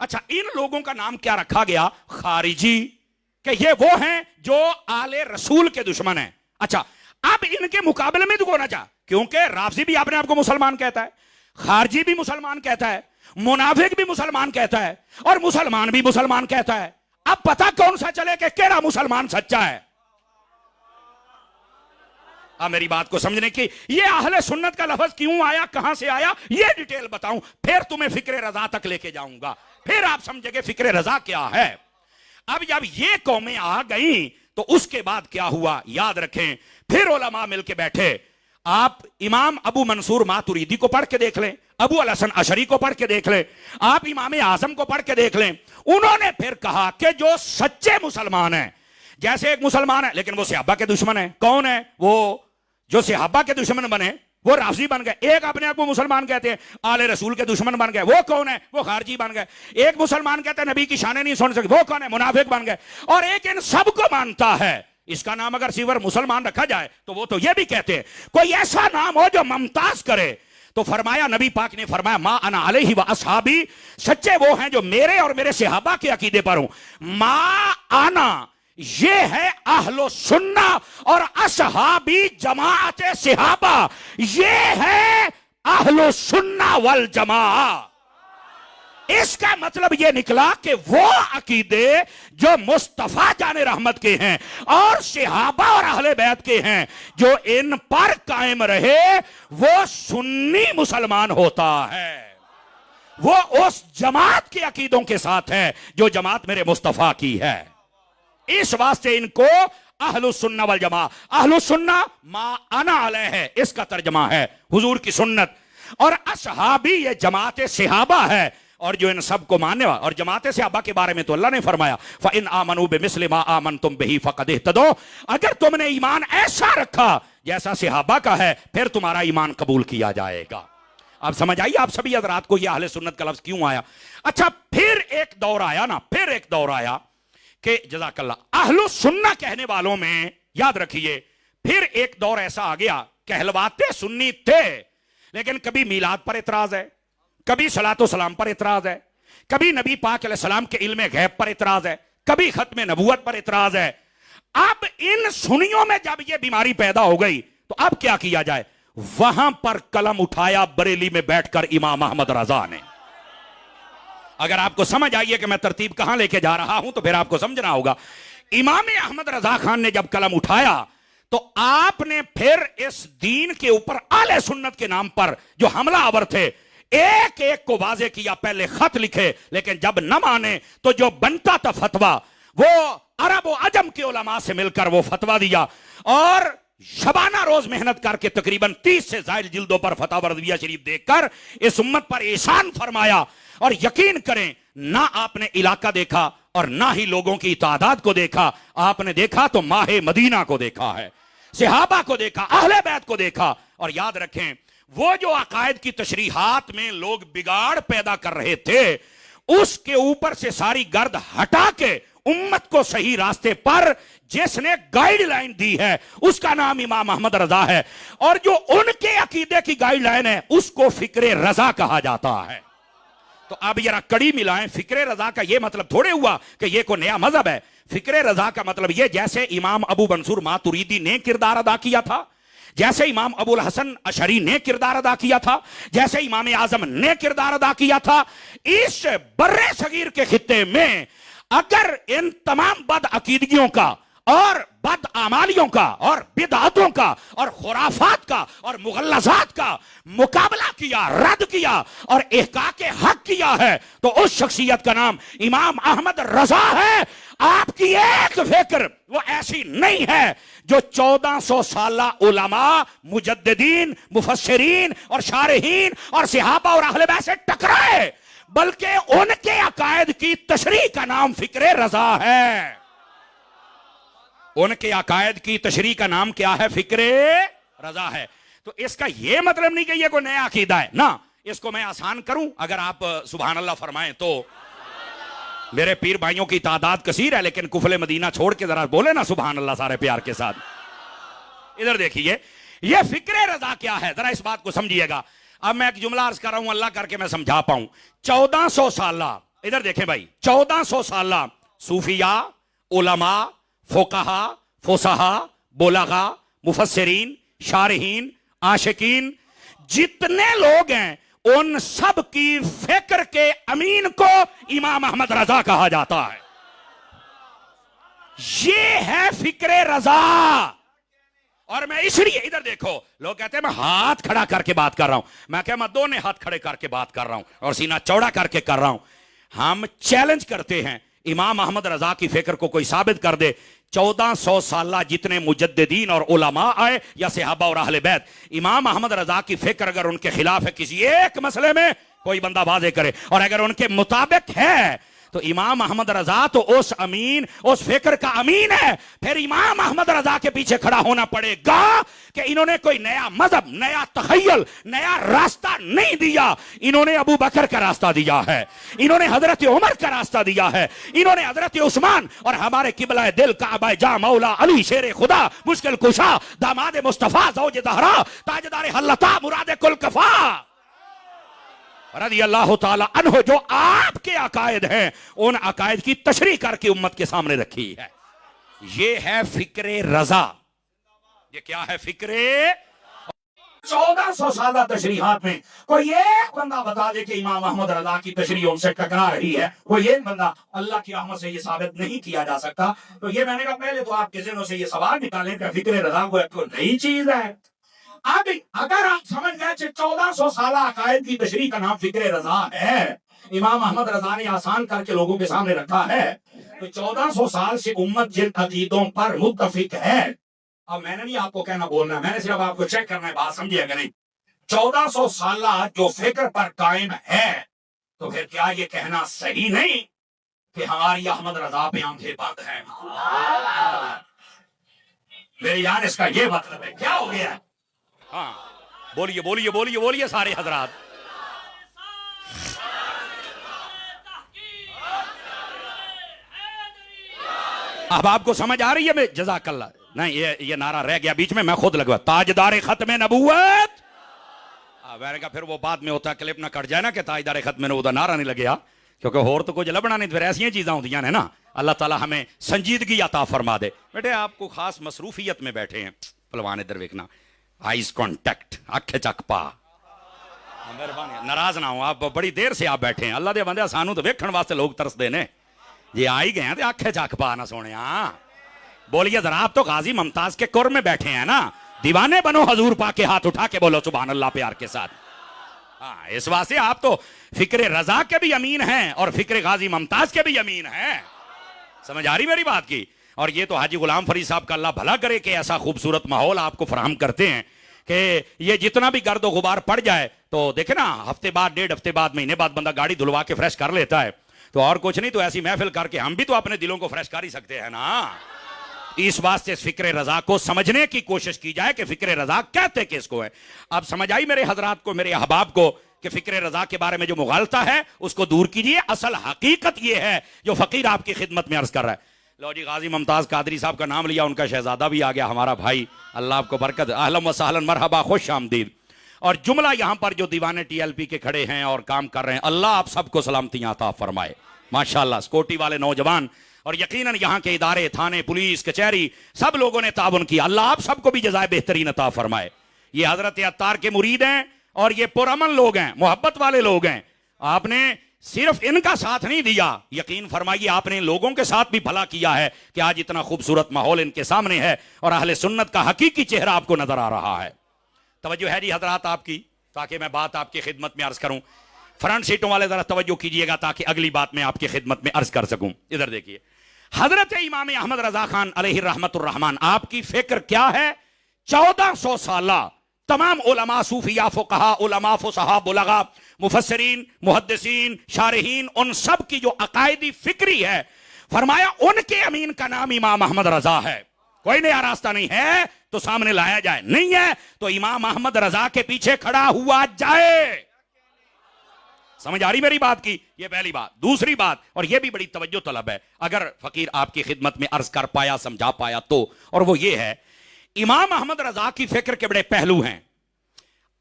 اچھا ان لوگوں کا نام کیا رکھا گیا؟ خارجی, کہ یہ وہ ہیں جو آل رسول کے دشمن ہیں. اچھا اب ان کے مقابلے میں تو کون چاہ, کیونکہ رافضی بھی اپنے آپ کو مسلمان کہتا ہے, خارجی بھی مسلمان کہتا ہے, منافق بھی مسلمان کہتا ہے, اور مسلمان بھی مسلمان کہتا ہے. اب پتہ کون سا چلے کہ کیڑا مسلمان سچا ہے؟ اب میری بات کو سمجھنے کی، یہ اہل سنت کا لفظ کیوں آیا، کہاں سے آیا، یہ ڈیٹیل بتاؤں، پھر تمہیں فکر رضا تک لے کے جاؤں گا، پھر آپ سمجھے گے فکر رضا کیا ہے۔ اب جب یہ قومیں آ گئیں تو اس کے بعد کیا ہوا، یاد رکھیں، پھر علماء مل کے بیٹھے۔ آپ امام ابو منصور ماتریدی کو پڑھ کے دیکھ لیں، ابو الحسن اشعری کو پڑھ کے دیکھ لیں، آپ امام اعظم کو پڑھ کے دیکھ لیں، انہوں نے پھر کہا کہ جو سچے مسلمان ہیں، جیسے ایک مسلمان ہے لیکن وہ صحابہ کے دشمن ہے، کون ہے وہ؟ جو صحابہ کے دشمن بنے وہ رافضی بن گئے۔ ایک اپنے آپ کو مسلمان کہتے ہیں، آل رسول کے دشمن بن گئے، وہ کون ہے؟ وہ خارجی بن گئے۔ ایک مسلمان کہتے ہیں نبی کی شانیں نہیں سن سکتے، وہ کون ہے؟ منافق بن گئے۔ اور ایک ان سب کو مانتا ہے، اس کا نام اگر صرف مسلمان رکھا جائے تو وہ تو یہ بھی کہتے ہیں کوئی ایسا نام ہو جو ممتاز کرے، تو فرمایا، نبی پاک نے فرمایا ما انا علیہ و اصحابی، سچے وہ ہیں جو میرے اور میرے صحابہ کے عقیدے پر ہوں۔ ما انا یہ ہے اہل سنہ، اور اصحابی جماعت صحابہ یہ ہے اہل سنہ والجماعہ۔ اس کا مطلب یہ نکلا کہ وہ عقیدے جو مصطفیٰ جان رحمت کے ہیں اور صحابہ اور اہل بیت کے ہیں، جو ان پر قائم رہے وہ سنی مسلمان ہوتا ہے، وہ اس جماعت کے عقیدوں کے ساتھ ہے جو جماعت میرے مصطفیٰ کی ہے۔ اس واسطے ان کو اہل السنہ والجماعہ، اہل السنہ ما انا علیہ ہے، اس کا ترجمہ ہے حضور کی سنت، اور اصحابی یہ جماعت صحابہ ہے، اور جو ان سب کو ماننے والا۔ اور جماعت صحابہ کے بارے میں تو اللہ نے فرمایا فَإِنْ آمَنُوا بِمِثْلِ مَا آمَنْتُمْ بِهِ فَقَدْ اهْتَدَوْا، اگر تم نے ایمان ایسا رکھا جیسا صحابہ کا ہے پھر تمہارا ایمان قبول کیا جائے گا۔ اب سمجھ آئیے آپ سبھی حضرات کو یہ اہل سنت کا لفظ کیوں آیا؟ اچھا، پھر ایک دور آیا نا، پھر ایک دور آیا کہ جزاک اللہ، اہل سنہ کہنے والوں میں یاد رکھیے پھر ایک دور ایسا آ گیا، کہلواتے سنی تھے لیکن کبھی میلاد پر اعتراض ہے، کبھی صلاۃ و سلام پر اعتراض ہے، کبھی نبی پاک علیہ السلام کے علم غیب پر اعتراض ہے، کبھی ختم نبوت پر اعتراض ہے۔ اب ان سنیوں میں جب یہ بیماری پیدا ہو گئی تو اب کیا کیا جائے؟ وہاں پر قلم اٹھایا بریلی میں بیٹھ کر امام احمد رضا نے۔ اگر آپ کو سمجھ آئیے کہ میں ترتیب کہاں لے کے جا رہا ہوں تو پھر آپ کو سمجھنا ہوگا۔ امام احمد رضا خان نے جب قلم اٹھایا تو آپ نے پھر اس دین کے اوپر اہل سنت کے نام پر جو حملہ آور تھے ایک ایک کو واضح کیا، پہلے خط لکھے، لیکن جب نہ مانے تو جو بنتا تھا فتویٰ وہ عرب و عجم کے علماء سے مل کر وہ فتویٰ دیا، اور شبانہ روز محنت کر کے تقریباً 30 سے زائد جلدوں پر فتح وردویہ شریف دیکھ کر اس امت پر احسان فرمایا۔ اور یقین کریں نہ آپ نے علاقہ دیکھا اور نہ ہی لوگوں کی تعداد کو دیکھا، آپ نے دیکھا تو ماہ مدینہ کو دیکھا ہے، صحابہ کو دیکھا، اہل بیت کو دیکھا۔ اور یاد رکھیں وہ جو عقائد کی تشریحات میں لوگ بگاڑ پیدا کر رہے تھے اس کے اوپر سے ساری گرد ہٹا کے امت کو صحیح راستے پر جس نے گائیڈ لائن دی ہے اس کا نام امام احمد رضا ہے، اور جو ان کے عقیدے کی گائیڈ لائن ہے اس کو فکر رضا کہا جاتا ہے۔ تو اب ذرا کڑی ملائیں، فکر رضا کا یہ مطلب تھوڑے ہوا کہ یہ کوئی نیا مذہب ہے۔ فکر رضا کا مطلب یہ جیسے امام ابو منصور ماتریدی نے کردار ادا کیا تھا، جیسے امام ابو الحسن اشعری نے کردار ادا کیا تھا، جیسے امام اعظم نے کردار ادا کیا تھا، اس بر صغیر کے خطے میں اگر ان تمام بد عقیدگیوں کا اور بد اعمالیوں کا اور بدعتوں کا اور خرافات کا اور مغلظات کا مقابلہ کیا، رد کیا اور احقاق حق کیا ہے تو اس شخصیت کا نام امام احمد رضا ہے۔ آپ کی ایک فکر وہ ایسی نہیں ہے جو 1400 سالہ علماء، مجددین، مفسرین اور شارحین اور صحابہ اور اہل بیت سے ٹکرائے، بلکہ ان کے عقائد کی تشریح کا نام فکر رضا ہے۔ ان کے عقائد کی تشریح کا نام کیا ہے؟ فکر رضا ہے۔ تو اس کا یہ مطلب نہیں کہ یہ کوئی نیا عقیدہ ہے، نہ، اس کو میں آسان کروں اگر آپ سبحان اللہ فرمائیں تو۔ میرے پیر بھائیوں کی تعداد کثیر ہے لیکن کفل مدینہ چھوڑ کے ذرا بولے نا سبحان اللہ سارے پیار کے ساتھ۔ ادھر دیکھیے یہ فکر رضا کیا ہے، ذرا اس بات کو سمجھیے گا۔ اب میں ایک جملہ عرض کر رہا ہوں اللہ کر کے میں سمجھا پاؤں۔ 1400 سالہ، ادھر دیکھیں بھائی، 1400 سالہ صوفیاء، علماء، فقہا، فصحا، بلغا، مفسرین، شارحین، عاشقین، جتنے لوگ ہیں ان سب کی فکر کے امین کو امام احمد رضا کہا جاتا ہے۔ یہ ہے فکر رضا۔ اور میں اس لیے ادھر دیکھو لوگ کہتے ہیں میں ہاتھ کھڑا کر کے بات کر رہا ہوں, میں کہ میں دونوں ہاتھ کھڑے کر کے بات کر رہا ہوں اور سینہ چوڑا کر کے کر رہا ہوں. ہم چیلنج کرتے ہیں امام احمد رضا کی فکر کو کوئی ثابت کر دے. 1400 سالہ جتنے مجددین اور علماء آئے یا صحابہ اور اہل بیت, امام احمد رضا کی فکر اگر ان کے خلاف ہے کسی ایک مسئلے میں, کوئی بندہ واضح کرے, اور اگر ان کے مطابق ہے تو امام احمد رضا تو اس امین, اس فکر کا امین ہے. پھر امام احمد رضا کے پیچھے کھڑا ہونا پڑے گا کہ انہوں نے کوئی نیا مذہب, نیا تخیل, نیا راستہ نہیں دیا. انہوں نے ابو بکر کا راستہ دیا ہے, انہوں نے حضرت عمر کا راستہ دیا ہے, انہوں نے حضرت عثمان اور ہمارے قبلہ دل کعبہ جاں مولا علی شیر خدا مشکل کشا داماد مصطفیٰ زوج زہرا تاجدار حلتا مراد کل کفا رضی اللہ تعالی عنہ, جو آپ کے عقائد ہیں ان عقائد کی تشریح کر کے امت کے سامنے رکھی ہے. یہ ہے فکر رضا. یہ کیا ہے فکر 1400 سالہ تشریحات میں کوئی ایک بندہ بتا دے کہ امام احمد رضا کی تشریح ان سے ٹکرا رہی ہے. کوئی ایک بندہ, اللہ کی رحمت سے یہ ثابت نہیں کیا جا سکتا. تو یہ میں نے کہا پہلے تو آپ کے ذہنوں سے یہ سوال نکالیں کہ فکر رضا کو ایک نئی چیز ہے. اب اگر آپ سمجھ گئے کہ 1400 سالہ عقائد کی تشریح کا نام فکر رضا ہے, امام احمد رضا نے آسان کر کے لوگوں کے سامنے رکھا ہے, تو 1400 سال سے امت جن عقیدوں پر متفق ہے. اب میں نے نہیں آپ کو کہنا بولنا, میں نے صرف آپ کو چیک کرنا ہے, بات سمجھے اگر نہیں. 1400 سالہ جو فکر پر قائم ہے, تو پھر کیا یہ کہنا صحیح نہیں کہ ہماری احمد رضا پہ آنکھیں بند ہیں؟ میری جان اس کا یہ مطلب ہے. کیا ہو گیا؟ ہاں بولیے بولیے بولیے بولیے سارے حضرات. اب آپ کو سمجھ آ رہی ہے؟ میں جزاک اللہ. نہیں یہ نعرہ رہ گیا بیچ میں خود لگوا, تاجدار ختم نبوت. میں نے کہا پھر وہ بعد میں ہوتا کلپ نہ کٹ جائے نا کہ تاجدار ختم نبوت نعرہ نہیں لگیا, کیونکہ اور تو کچھ لبنا نہیں, پھر ایسی چیزاں ہوتی ہیں نا. اللہ تعالیٰ ہمیں سنجیدگی عطا فرما دے. بیٹے آپ کو خاص مصروفیت میں بیٹھے ہیں, پلوان ادھر دیکھنا, آئیز کانٹیکٹ, اکھ چک پا, مہربانی ناراض نہ ہوں, آپ بڑی دیر سے آپ بیٹھے ہیں. اللہ دے بندے سانو تو ویکھن واسطے لوگ ترس دے نے, جی آئی گئے ہیں تو اکھ چک پا نہ سونے. بولیے ذرا, آپ تو غازی ممتاز کے کور میں بیٹھے ہیں نا, دیوانے بنو حضور پاک کے ہاتھ اٹھا کے بولو سبحان اللہ پیار کے ساتھ. ہاں اس واسطے آپ تو فکر رضا کے بھی امین ہیں اور فکر غازی ممتاز کے بھی امین ہیں. سمجھ آ رہی میری بات کی؟ اور یہ تو حاجی غلام فرید صاحب کا اللہ بھلا کرے کہ ایسا خوبصورت ماحول آپ کو فراہم کرتے ہیں کہ یہ جتنا بھی گرد و غبار پڑ جائے تو دیکھیں نا, ہفتے بعد, 1.5 ہفتے بعد, مہینے بعد بندہ گاڑی دھلوا کے فریش کر لیتا ہے. تو اور کچھ نہیں تو ایسی محفل کر کے ہم بھی تو اپنے دلوں کو فریش کر ہی سکتے ہیں نا. اس واسطے فکر رضا کو سمجھنے کی کوشش کی جائے کہ فکر رضا کہتے کس کو ہے. اب سمجھ آئی میرے حضرات کو, میرے احباب کو, کہ فکر رضا کے بارے میں جو مغالطہ ہے اس کو دور کیجئے. اصل حقیقت یہ ہے جو فقیر آپ کی خدمت میں عرض کر رہا ہے. لو جی, غازی ممتاز قادری صاحب کا نام لیا, ان کا شہزادہ بھی آ گیا, ہمارا بھائی, اللہ آپ کو برکت, اہلا و سہلا, مرحبا, خوش آمدید. اور جملہ یہاں پر جو دیوانے ٹی ایل پی کے کھڑے ہیں اور کام کر رہے ہیں, اللہ آپ سب کو سلامتیاں عطا فرمائے. ماشاءاللہ سکوٹی والے نوجوان اور یقیناً یہاں کے ادارے, تھانے, پولیس, کچہری, سب لوگوں نے تعاون کیا, اللہ آپ سب کو بھی جزائے بہترین عطا فرمائے. یہ حضرت عطار کے مرید ہیں اور یہ پرامن لوگ ہیں, محبت والے لوگ ہیں. آپ نے صرف ان کا ساتھ نہیں دیا, یقین فرمائیے آپ نے لوگوں کے ساتھ بھی بھلا کیا ہے کہ آج اتنا خوبصورت ماحول ان کے سامنے ہے اور اہل سنت کا حقیقی چہرہ آپ کو نظر آ رہا ہے. توجہ ہے جی حضرات آپ کی, تاکہ میں بات آپ کی خدمت میں عرض کروں. فرنٹ سیٹوں والے ذرا توجہ کیجئے گا تاکہ اگلی بات میں آپ کی خدمت میں عرض کر سکوں. ادھر دیکھیے, حضرت امام احمد رضا خان علیہ رحمت الرحمن, آپ کی فکر کیا ہے؟ 1400 سالہ تمام علماء, صوفیاء, فقہاء, علماء, فصحاء, بلغاء, مفسرین, محدثین, شارحین, ان سب کی جو عقائدی فکری ہے, فرمایا ان کے امین کا نام امام احمد رضا ہے. کوئی نیا راستہ نہیں ہے تو سامنے لایا جائے, نہیں ہے تو امام احمد رضا کے پیچھے کھڑا ہوا جائے. سمجھ آ رہی میری بات کی؟ یہ پہلی بات. دوسری بات, اور یہ بھی بڑی توجہ طلب ہے, اگر فقیر آپ کی خدمت میں عرض کر پایا, سمجھا پایا تو, اور وہ یہ ہے, امام احمد رضا کی فکر کے بڑے پہلو ہیں.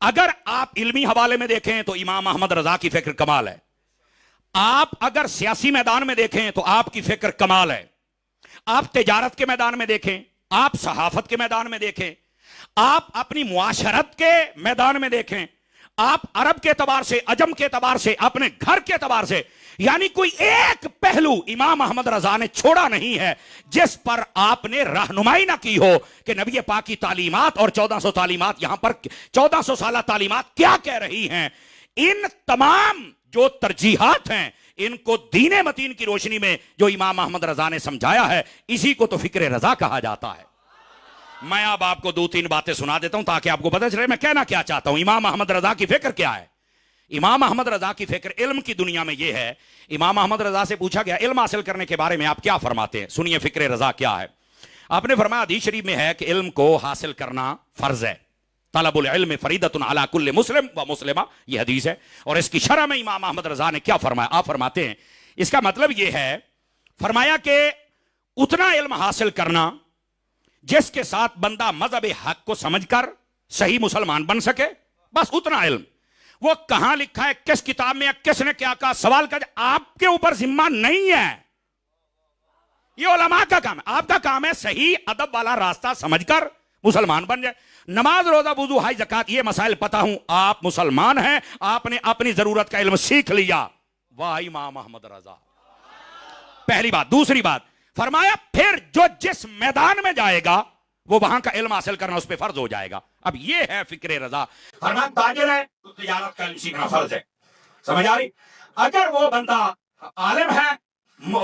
اگر آپ علمی حوالے میں دیکھیں تو امام احمد رضا کی فکر کمال ہے. آپ اگر سیاسی میدان میں دیکھیں تو آپ کی فکر کمال ہے. آپ تجارت کے میدان میں دیکھیں, آپ صحافت کے میدان میں دیکھیں, آپ اپنی معاشرت کے میدان میں دیکھیں, آپ عرب کے اعتبار سے, عجم کے اعتبار سے, اپنے گھر کے اعتبار سے, یعنی کوئی ایک پہلو امام احمد رضا نے چھوڑا نہیں ہے جس پر آپ نے رہنمائی نہ کی ہو کہ نبی پاک کی تعلیمات اور 1400 تعلیمات, یہاں پر 1400 سالہ تعلیمات کیا کہہ رہی ہیں. ان تمام جو ترجیحات ہیں ان کو دین متین کی روشنی میں جو امام احمد رضا نے سمجھایا ہے, اسی کو تو فکر رضا کہا جاتا ہے. میں اب آپ کو 2-3 باتیں سنا دیتا ہوں تاکہ آپ کو پتہ چلے میں کہنا کیا چاہتا ہوں. امام احمد رضا کی فکر کیا ہے؟ امام احمد رضا کی فکر علم کی دنیا میں یہ ہے. امام احمد رضا سے پوچھا گیا علم حاصل کرنے کے بارے میں آپ کیا فرماتے ہیں, سنیے فکر رضا کیا ہے. آپ نے فرمایا حدیث شریف میں ہے کہ علم کو حاصل کرنا فرض ہے, طلب العلم فریضۃ علی کل مسلم و مسلمہ, یہ حدیث ہے. اور اس کی شرح میں امام احمد رضا نے کیا فرمایا, آپ فرماتے ہیں اس کا مطلب یہ ہے, فرمایا کہ اتنا علم حاصل کرنا جس کے ساتھ بندہ مذہب حق کو سمجھ کر صحیح مسلمان بن سکے, بس اتنا علم. وہ کہاں لکھا ہے, کس کتاب میں, کس نے کیا کہا, سوال کا آپ کے اوپر ذمہ نہیں ہے. یہ علماء کا کام ہے. آپ کا کام ہے صحیح ادب والا راستہ سمجھ کر مسلمان بن جائے. نماز, روزہ, وضو, حج, زکات, یہ مسائل پتہ ہوں, آپ مسلمان ہیں, آپ نے اپنی ضرورت کا علم سیکھ لیا. واہ امام احمد رضا. پہلی بات. دوسری بات فرمایا پھر جو جس میدان میں جائے گا وہ وہاں کا علم حاصل کرنا اس پہ فرض ہو جائے گا. اب یہ ہے فکر رضا. فرمایا تاجر ہے تو تجارت کا علم سیکھنا فرض ہے. سمجھ آ رہی؟ اگر وہ بندہ عالم ہے,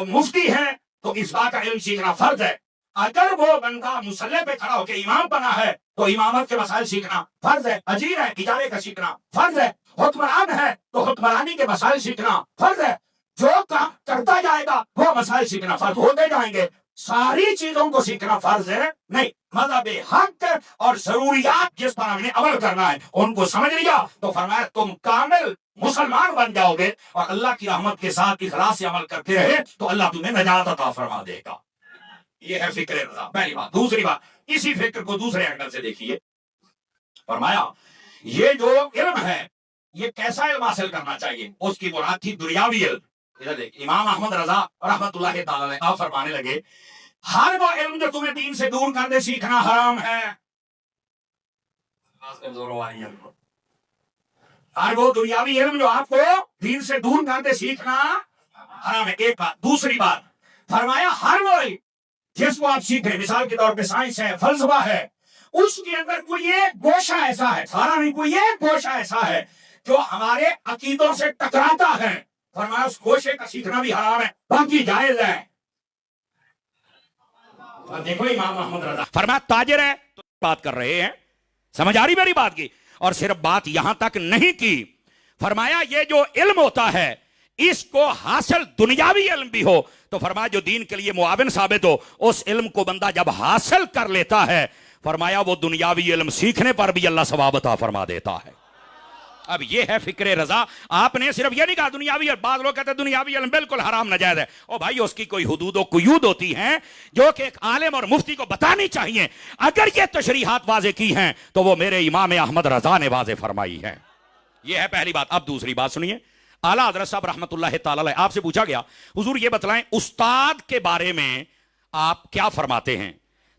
مفتی ہے, تو اس بات کا علم سیکھنا فرض ہے. اگر وہ بندہ مصلی پہ کھڑا ہو کے امام بنا ہے تو امامت کے مسائل سیکھنا فرض ہے. اجیر ہے, اجارے کا سیکھنا فرض ہے. حکمران ہے تو حکمرانی کے مسائل سیکھنا فرض ہے. جو کام کرتا جائے گا وہ مسائل سیکھنا فرض ہوتے جائیں گے. ساری چیزوں کو سیکھنا فرض ہے نہیں. مذہب حق اور ضروریات جس پر ہم نے عمل کرنا ہے ان کو سمجھ لیا تو فرمایا تم کامل مسلمان بن جاؤ گے, اور اللہ کی رحمت کے ساتھ اخلاص سے عمل کرتے رہے تو اللہ تمہیں نجات عطا فرما دے گا. یہ ہے فکر رضا, پہلی بات. دوسری بات, اسی فکر کو دوسرے اینگل سے دیکھیے. فرمایا یہ جو علم ہے یہ کیسا علم حاصل کرنا چاہیے, اس کی مراد تھی دنیاوی علم. ادھر دیکھ, امام احمد رضا رحمت اللہ تعالی علیہ آپ فرمانے لگے ہر وہ علم جو تمہیں دین سے دور کر دے سیکھنا حرام ہے. ہر وہ دنیاوی علم جو آپ کو دین سے دور کر دے سیکھنا حرام ہے. ایک بات. دوسری بات فرمایا ہر وہ علم جس کو آپ سیکھیں, مثال کے طور پہ سائنس ہے, فلسفہ ہے, اس کے اندر کوئی ایک گوشہ ایسا ہے, سارا نہیں, کوئی ایک گوشہ ایسا ہے جو ہمارے عقیدوں سے ٹکراتا ہے, فرمایا اس گوشے کا سیکھنا بھی حرام ہے, باقی جائز ہے. دیکھو امام احمد رضا فرمایا تاجر ہے تو بات کر رہے ہیں, سمجھ آ رہی میری بات کی. اور صرف بات یہاں تک نہیں کی, فرمایا یہ جو علم ہوتا ہے اس کو حاصل دنیاوی علم بھی ہو تو فرمایا جو دین کے لیے معاون ثابت ہو, اس علم کو بندہ جب حاصل کر لیتا ہے فرمایا وہ دنیاوی علم سیکھنے پر بھی اللہ ثواب عطا فرما دیتا ہے. اب یہ ہے فکر رضا. آپ نے صرف یہ نہیں کہا دنیاوی علم, بعض لوگ کہتے ہیں دنیاوی علم بالکل حرام ناجائز ہے. او بھائی اس کی کوئی حدود و قیود ہوتی ہیں جو کہ ایک عالم اور مفتی کو بتانی چاہیے. اگر یہ تشریحات واضح کی ہیں تو وہ میرے امام احمد رضا نے واضح فرمائی ہیں. یہ ہے پہلی بات. اب دوسری بات سنیے. اعلیٰ حضرت صاحب رحمت اللہ تعالی علیہ آپ سے پوچھا گیا حضور یہ بتلائیں استاد کے بارے میں آپ کیا فرماتے ہیں,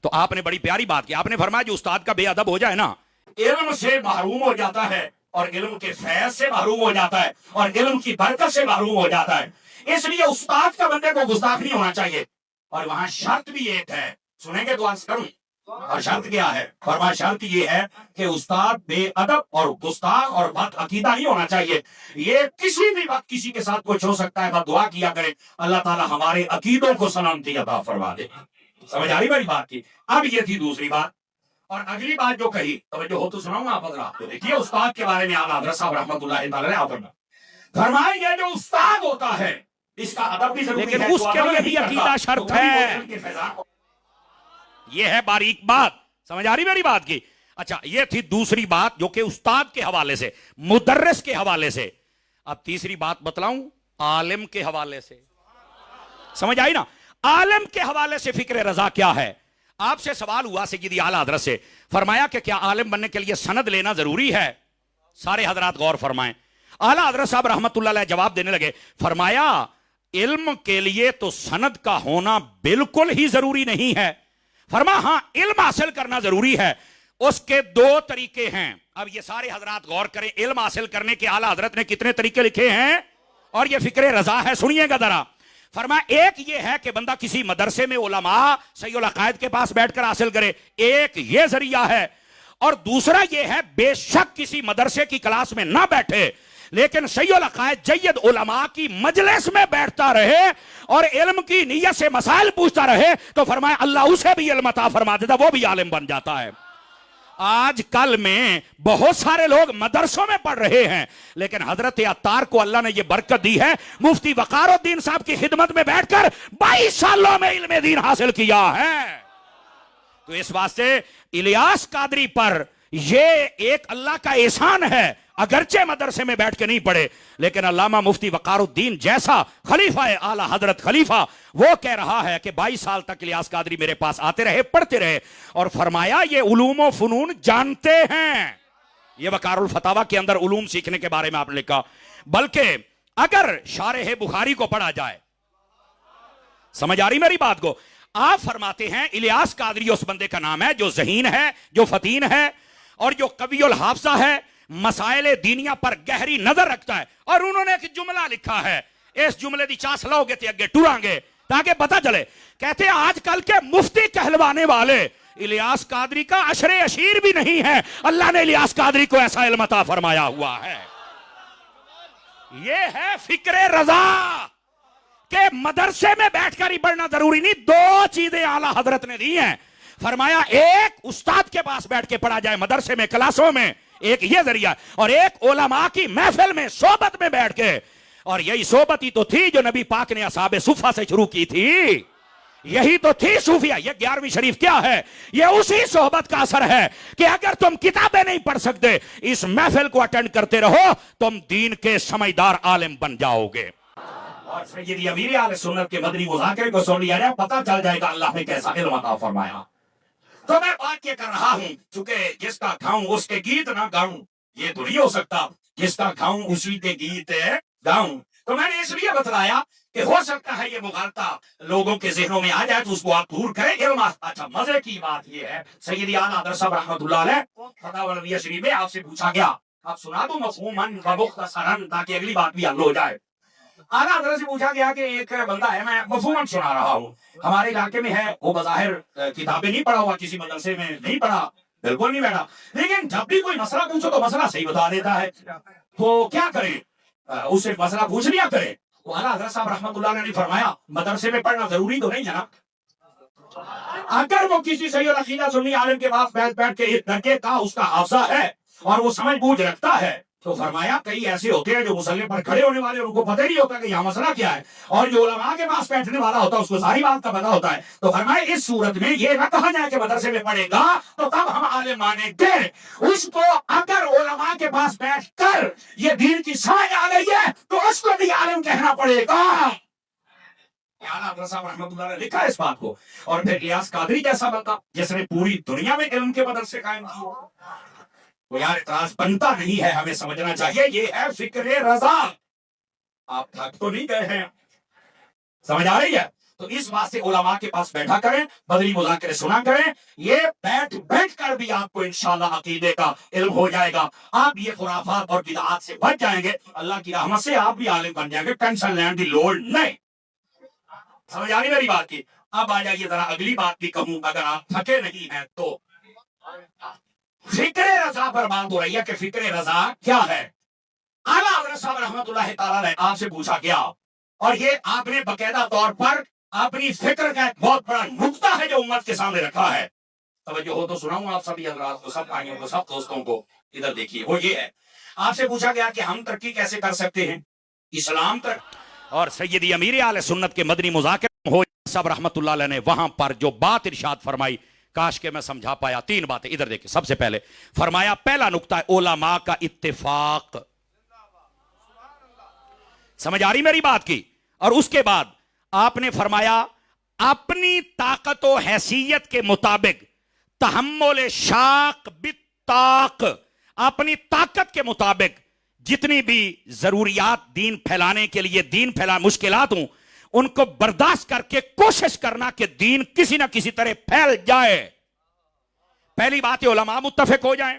تو آپ نے بڑی پیاری بات کی. آپ نے فرمایا جو استاد کا بے ادب ہو جائے نا علم سے محروم ہو جاتا ہے, اور علم کے فیض سے محروم ہو جاتا ہے, اور علم کی برکت سے محروم ہو جاتا ہے. اس لیے استاد کا بندے کو گستاخ نہیں ہونا چاہیے. اور وہاں شرط بھی ایک ہے, سنیں گے تو عرض کروں. اور شرط کیا ہے؟ فرمایا شرط یہ ہے کہ استاد بے ادب اور گستاخ اور بد عقیدہ نہیں ہونا چاہیے. یہ کسی بھی وقت کسی کے ساتھ کچھ ہو سکتا ہے, بس دعا کیا کرے اللہ تعالیٰ ہمارے عقیدوں کو سلامتی عطا فرما دے. سمجھ آ رہی میری بات کی؟ اب یہ تھی دوسری بات. اور اگلی بات جو کہی توجہ ہو تو سناؤں آپ حضرات کو. دیکھیے استاد کے بارے میں اعلیٰ حضرت صاحب رحمۃ اللہ تعالی علیہ فرمائیں یہ جو استاد ہوتا ہے اس کا ادب بھی ضروری ہے, لیکن اس کے لیے بھی عقیدہ شرط ہے. یہ ہے باریک بات. سمجھ آ رہی میری بات کی؟ اچھا یہ تھی دوسری بات جو کہ استاد کے حوالے سے, مدرس کے حوالے سے. اب تیسری بات بتلاؤں عالم کے حوالے سے. سمجھ آئی نا؟ عالم کے حوالے سے فکر رضا کیا ہے. آپ سے سوال ہوا سیدی اعلیٰ حضرت سے, فرمایا کہ کیا عالم بننے کے لیے سند لینا ضروری ہے؟ سارے حضرات غور فرمائیں. اعلیٰ حضرت صاحب رحمت اللہ علیہ جواب دینے لگے, فرمایا علم کے لیے تو سند کا ہونا بالکل ہی ضروری نہیں ہے. فرمایا ہاں علم حاصل کرنا ضروری ہے, اس کے دو طریقے ہیں. اب یہ سارے حضرات غور کریں، علم حاصل کرنے کے اعلیٰ حضرت نے کتنے طریقے لکھے ہیں، اور یہ فکر رضا ہے، سنیے گا ذرا. فرمایا ایک یہ ہے کہ بندہ کسی مدرسے میں علماء صحیح العقائد کے پاس بیٹھ کر حاصل کرے، ایک یہ ذریعہ ہے. اور دوسرا یہ ہے بے شک کسی مدرسے کی کلاس میں نہ بیٹھے لیکن صحیح العقائد جید علماء کی مجلس میں بیٹھتا رہے اور علم کی نیت سے مسائل پوچھتا رہے، تو فرمایا اللہ اسے بھی علم عطا فرما دیتا، وہ بھی عالم بن جاتا ہے. آج کل میں بہت سارے لوگ مدرسوں میں پڑھ رہے ہیں لیکن حضرت عطار کو اللہ نے یہ برکت دی ہے، مفتی وقار الدین صاحب کی خدمت میں بیٹھ کر 22 سالوں میں علم دین حاصل کیا ہے. تو اس واسطے الیاس قادری پر یہ ایک اللہ کا احسان ہے، اگرچہ مدرسے میں بیٹھ کے نہیں پڑھے لیکن علامہ مفتی وقار الدین جیسا خلیفہ اعلیٰ حضرت خلیفہ وہ کہہ رہا ہے کہ 22 سال تک الیاس قادری میرے پاس آتے رہے، پڑھتے رہے، اور فرمایا یہ علوم و فنون جانتے ہیں. یہ وقار الفتاوی کے اندر علوم سیکھنے کے بارے میں آپ نے لکھا. بلکہ اگر شارح بخاری کو پڑھا جائے، سمجھ آ رہی میری بات کو، آپ فرماتے ہیں الیاس قادری اس بندے کا نام ہے جو ذہین ہے، جو فتین ہے، اور جو قوی الحافظہ ہے، مسائل دینیا پر گہری نظر رکھتا ہے. اور انہوں نے ایک جملہ لکھا ہے، اس جملے دی چاس لو گے تے اگے ٹران گے تاکہ پتہ چلے. کہتے ہیں آج کل کے مفتی کہلوانے والے الیاس قادری کا عشر عشیر بھی نہیں ہے، اللہ نے الیاس قادری کو ایسا علم عطا فرمایا ہوا ہے. یہ ہے فکر رضا کہ مدرسے میں بیٹھ کر ہی پڑھنا ضروری نہیں. دو چیزیں اعلیٰ حضرت نے دی ہیں. فرمایا ایک استاد کے پاس بیٹھ کے پڑھا جائے مدرسے میں، کلاسوں میں، ایک یہ ذریعہ، اور ایک علماء کی محفل میں صحبت میں بیٹھ کے. اور یہی صحبت ہی تو تھی جو نبی پاک نے اصحاب صفہ سے شروع کی تھی، یہی تو تھی صوفیہ. یہ 11ویں شریف کیا ہے؟ یہ اسی صحبت کا اثر ہے کہ اگر تم کتابیں نہیں پڑھ سکتے اس محفل کو اٹینڈ کرتے رہو، تم دین کے سمجھدار عالم بن جاؤ گے. اور سیدی امیر اہل سنت کے مدنی مذاکرے کو سن لیا جائے، پتہ چل جائے گا اللہ نے کیسا علم عطا فرمایا. تو میں بات یہ کر رہا ہوں چونکہ جس کا کھاؤں اس کے گیت نہ گاؤں، یہ تو نہیں ہو سکتا جس کا کھاؤں اسی کے گیت گاؤں. تو میں نے اس لیے بتلایا کہ ہو سکتا ہے یہ مغالطہ لوگوں کے ذہنوں میں آ جائے تو اس کو آپ دور کریں. علم. اچھا مزے کی بات یہ ہے سیدی اعلیٰ حضرت صاحب رحمۃ اللہ علیہ فتاوی النبویہ شریف میں آپ سے پوچھا گیا، آپ سنا دو مفہوماً و مختصراً تاکہ اگلی بات بھی حل ہو جائے. اعلیٰ حضرت سے پوچھا گیا کہ ایک بندہ ہے، میں مفہوماً سنا رہا ہوں، ہمارے علاقے میں ہے، وہ بظاہر کتابیں نہیں پڑھا ہوا، کسی مدرسے میں نہیں پڑھا، بالکل نہیں بیٹھا، لیکن جب بھی کوئی مسئلہ پوچھو تو مسئلہ صحیح بتا دیتا ہے. تو کیا کرے؟ اس سے مسئلہ پوچھ لیا کرے. تو اعلیٰ حضرت صاحب رحمۃ اللہ نے فرمایا مدرسے میں پڑھنا ضروری تو نہیں جناب. اگر وہ کسی صحیح العقیدہ سنی عالم کے پاس بیٹھ کے ایک درجے کا اس کا حافظہ ہے اور وہ سمجھ بوجھ رکھتا ہے، تو فرمایا کئی ایسے ہوتے ہیں جو مسئلے پر کھڑے ہونے والے ان کو پتہ نہیں ہوتا کہ یہاں مسئلہ کیا ہے، اور جو علماء کے پاس بیٹھنے والا ہوتا ہے اس کو ساری بات کا پتہ ہوتا ہے. تو فرمایا اس صورت میں یہ نہ کہا جائے کہ مدرسے میں پڑھے گا تو تب ہم عالم مانیں گے. اس کو اگر علماء کے پاس بیٹھ کر یہ دین کی سمجھ آ گئی ہے تو اس کو بھی عالم کہنا پڑے گا. اعلیٰ حضرت صاحب رحمۃ اللہ نے لکھا اس بات کو. اور پھر الیاس قادری کیسا بنتا جس نے پوری دنیا میں علم کے مدرسے قائم کیے. وہ یار اعتراض بنتا نہیں ہے، ہمیں سمجھنا چاہیے یہ ہے فکر رضا. آپ تھک تو نہیں گئے ہیں؟ سمجھ آ رہی ہے؟ تو اس واسطے علماء کے پاس بیٹھا کریں، بدری مذاکرے سنا کریں. یہ بیٹھ کر بھی آپ کو انشاءاللہ عقیدے کا علم ہو جائے گا. آپ یہ خرافات اور بدعات سے بچ جائیں گے. اللہ کی رحمت سے آپ بھی عالم بن جائیں گے. ٹینشن لینے کی لوڑ نہیں. سمجھ آ رہی میری بات کی؟ اب آ جائیے ذرا اگلی بات بھی کہوں، اگر آپ تھکے نہیں ہیں تو فکر رضا پر بات ہو رہی ہے کہ فکر رضا کیا ہے. اعلیٰ حضرت صاحب رحمۃ اللہ تعالیٰ نے آپ سے پوچھا گیا اور یہ آپ نے باقاعدہ طور پر اپنی فکر کا ایک بہت بڑا نقطہ ہے جو امت کے سامنے رکھا ہے. توجہ ہو تو سناؤں آپ سبھی حضرات کو، سب بھائیوں کو، سب دوستوں کو. ادھر دیکھیے، وہ یہ ہے آپ سے پوچھا گیا کہ ہم ترقی کیسے کر سکتے ہیں، اسلام ترقی. اور سیدی امیر اہل سنت کے مدنی مذاکرے ہو صاحب رحمۃ اللہ علیہ نے وہاں پر جو بات ارشاد فرمائی، کاش کہ میں سمجھا پایا. 3 باتیں ادھر دیکھیں. سب سے پہلے فرمایا پہلا نقطہ ہے علماء کا اتفاق. سمجھ آ رہی میری بات کی؟ اور اس کے بعد آپ نے فرمایا اپنی طاقت و حیثیت کے مطابق تحمل شاق بالطاق، اپنی طاقت کے مطابق جتنی بھی ضروریات دین پھیلانے کے لیے، دین مشکلات ہوں، ان کو برداشت کر کے کوشش کرنا کہ دین کسی نہ کسی طرح پھیل جائے. پہلی بات ہے علماء متفق ہو جائیں.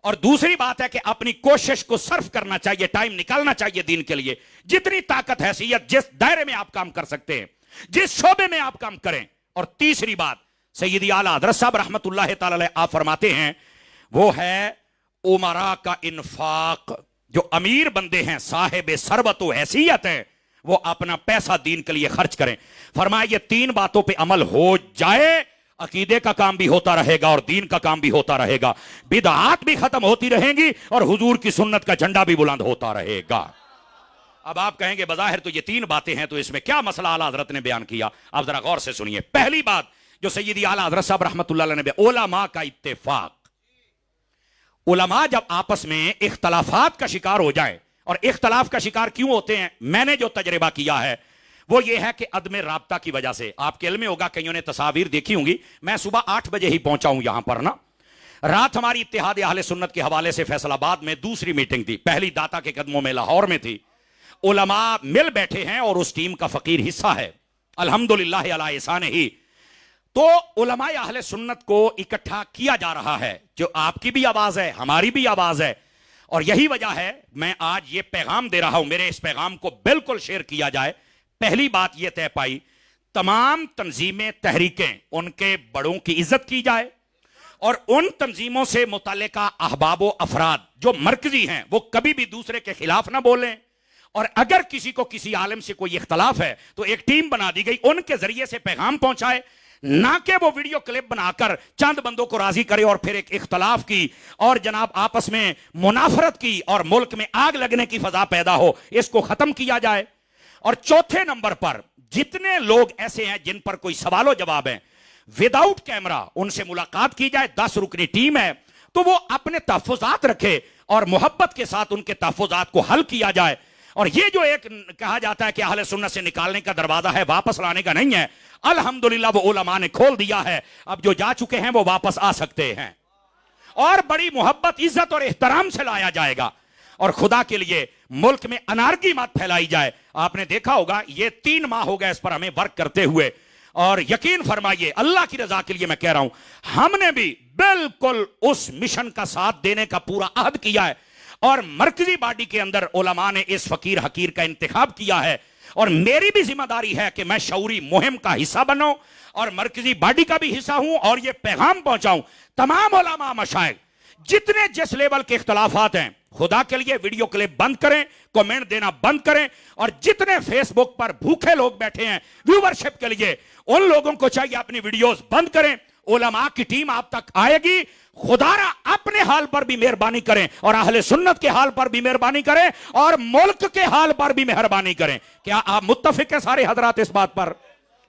اور دوسری بات ہے کہ اپنی کوشش کو صرف کرنا چاہیے, ٹائم نکالنا چاہیے دین کے لیے, جتنی طاقت حیثیت جس دائرے میں آپ کام کر سکتے ہیں, جس شعبے میں آپ کام کریں. اور تیسری بات, سیدی اعلیٰ حضرت صاحب رحمت اللہ تعالی علیہ آپ فرماتے ہیں, وہ ہے امراء کا انفاق. جو امیر بندے ہیں, صاحب ثروت و حیثیت ہیں, وہ اپنا پیسہ دین کے لیے خرچ کریں. فرمایا یہ تین باتوں پہ عمل ہو جائے, عقیدے کا کام بھی ہوتا رہے گا اور دین کا کام بھی ہوتا رہے گا, بدعات بھی ختم ہوتی رہیں گی اور حضور کی سنت کا جھنڈا بھی بلند ہوتا رہے گا. اب آپ کہیں گے بظاہر تو یہ تین باتیں ہیں, تو اس میں کیا مسئلہ اعلیٰ حضرت نے بیان کیا؟ آپ ذرا غور سے سنیے. پہلی بات جو سیدی اعلیٰ حضرت صاحب رحمت اللہ علیہ نے, علماء کا اتفاق. علماء جب آپس میں اختلافات کا شکار ہو جائیں, اور اختلاف کا شکار کیوں ہوتے ہیں, میں نے جو تجربہ کیا ہے وہ یہ ہے کہ عدم رابطہ کی وجہ سے. آپ کے علم میں ہوگا, کئیوں نے تصاویر دیکھی ہوں گی, میں صبح 8 بجے ہی پہنچا ہوں یہاں پر نا. رات ہماری اتحاد اہل سنت کے حوالے سے فیصل آباد میں دوسری میٹنگ تھی, پہلی داتا کے قدموں میں لاہور میں تھی. علماء مل بیٹھے ہیں اور اس ٹیم کا فقیر حصہ ہے, الحمدللہ علی احسانہ. تو علماء اہل سنت کو اکٹھا کیا جا رہا ہے, جو آپ کی بھی آواز ہے, ہماری بھی آواز ہے. اور یہی وجہ ہے میں آج یہ پیغام دے رہا ہوں, میرے اس پیغام کو بالکل شیئر کیا جائے. پہلی بات یہ طے پائی, تمام تنظیمیں, تحریکیں, ان کے بڑوں کی عزت کی جائے, اور ان تنظیموں سے متعلقہ احباب و افراد جو مرکزی ہیں وہ کبھی بھی دوسرے کے خلاف نہ بولیں. اور اگر کسی کو کسی عالم سے کوئی اختلاف ہے تو ایک ٹیم بنا دی گئی, ان کے ذریعے سے پیغام پہنچائے, نہ کہ وہ ویڈیو کلپ بنا کر چند بندوں کو راضی کرے اور پھر ایک اختلاف کی اور جناب آپس میں منافرت کی اور ملک میں آگ لگنے کی فضا پیدا ہو. اس کو ختم کیا جائے. اور چوتھے نمبر پر جتنے لوگ ایسے ہیں جن پر کوئی سوال و جواب ہیں, وداؤٹ کیمرہ ان سے ملاقات کی جائے. 10 رکنی ٹیم ہے تو وہ اپنے تحفظات رکھے اور محبت کے ساتھ ان کے تحفظات کو حل کیا جائے. اور یہ جو ایک کہا جاتا ہے کہ اہل سنت سے نکالنے کا دروازہ ہے, واپس لانے کا نہیں ہے, الحمدللہ وہ علماء نے کھول دیا ہے. اب جو جا چکے ہیں وہ واپس آ سکتے ہیں, اور بڑی محبت, عزت اور احترام سے لایا جائے گا. اور خدا کے لیے ملک میں انارکی مت پھیلائی جائے. آپ نے دیکھا ہوگا یہ 3 ماہ ہو گئے اس پر ہمیں ورک کرتے ہوئے, اور یقین فرمائیے اللہ کی رضا کے لیے میں کہہ رہا ہوں, ہم نے بھی بالکل اس مشن کا ساتھ دینے کا پورا عہد کیا ہے. اور مرکزی باڈی کے اندر علماء نے اس فقیر حقیر کا انتخاب کیا ہے, اور میری بھی ذمہ داری ہے کہ میں شعوری مہم کا حصہ بنوں اور مرکزی باڈی کا بھی حصہ ہوں, اور یہ پیغام پہنچاؤں تمام علماء مشائخ جتنے جس لیول کے اختلافات ہیں, خدا کے لیے ویڈیو کلپ بند کریں, کومنٹ دینا بند کریں. اور جتنے فیس بک پر بھوکے لوگ بیٹھے ہیں ویورشپ کے لیے, ان لوگوں کو چاہیے اپنی ویڈیوز بند کریں. علماء کی ٹیم آپ تک آئے گی, خدا را اپنے حال پر بھی مہربانی کریں اور اہل سنت کے حال پر بھی مہربانی کریں اور ملک کے حال پر بھی مہربانی کریں. کیا آپ متفق ہیں سارے حضرات اس بات پر؟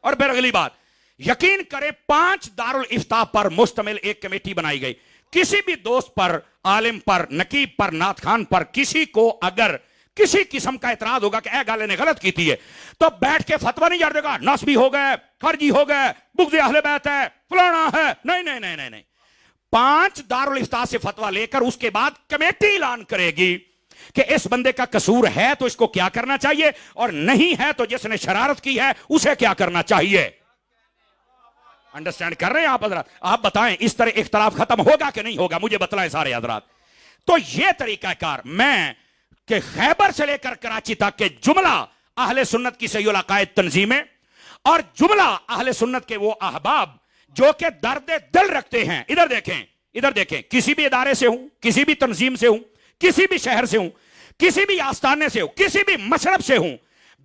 اور پھر اگلی بات, یقین کریں 5 دارالافتاء پر مشتمل ایک کمیٹی بنائی گئی. کسی بھی دوست پر, عالم پر, نقیب پر, نعت خان پر کسی کو اگر کسی قسم کا اعتراض ہوگا کہ اے گالے نے غلط کی تھی ہے, تو بیٹھ کے فتویٰ نہیں جاڑ دے گا نسبی ہو گئے, خرجی ہو گئے, بغض اہل بیت ہے, فلانا ہے. نہیں نہیں نہیں نہیں نہیں, 5 دارالافتاء سے فتویٰ لے کر اس کے بعد کمیٹی اعلان کرے گی کہ اس بندے کا قصور ہے تو اس کو کیا کرنا چاہیے, اور نہیں ہے تو جس نے شرارت کی ہے اسے کیا کرنا چاہیے. انڈرسٹینڈ کر رہے ہیں آپ حضرات؟ آپ بتائیں اس طرح اختلاف ختم ہوگا کہ نہیں ہوگا, مجھے بتلائیں سارے حضرات. تو یہ طریقہ کار میں کہ خیبر سے لے کر کراچی تک کے جملہ اہل سنت کی صحیح العقائد تنظیمیں اور جملہ اہل سنت کے وہ احباب جو کہ درد دل رکھتے ہیں, ادھر دیکھیں, کسی بھی ادارے سے ہوں, کسی بھی تنظیم سے ہوں, کسی بھی شہر سے ہوں, کسی بھی آستانے سے ہوں, کسی بھی مشرب سے ہوں,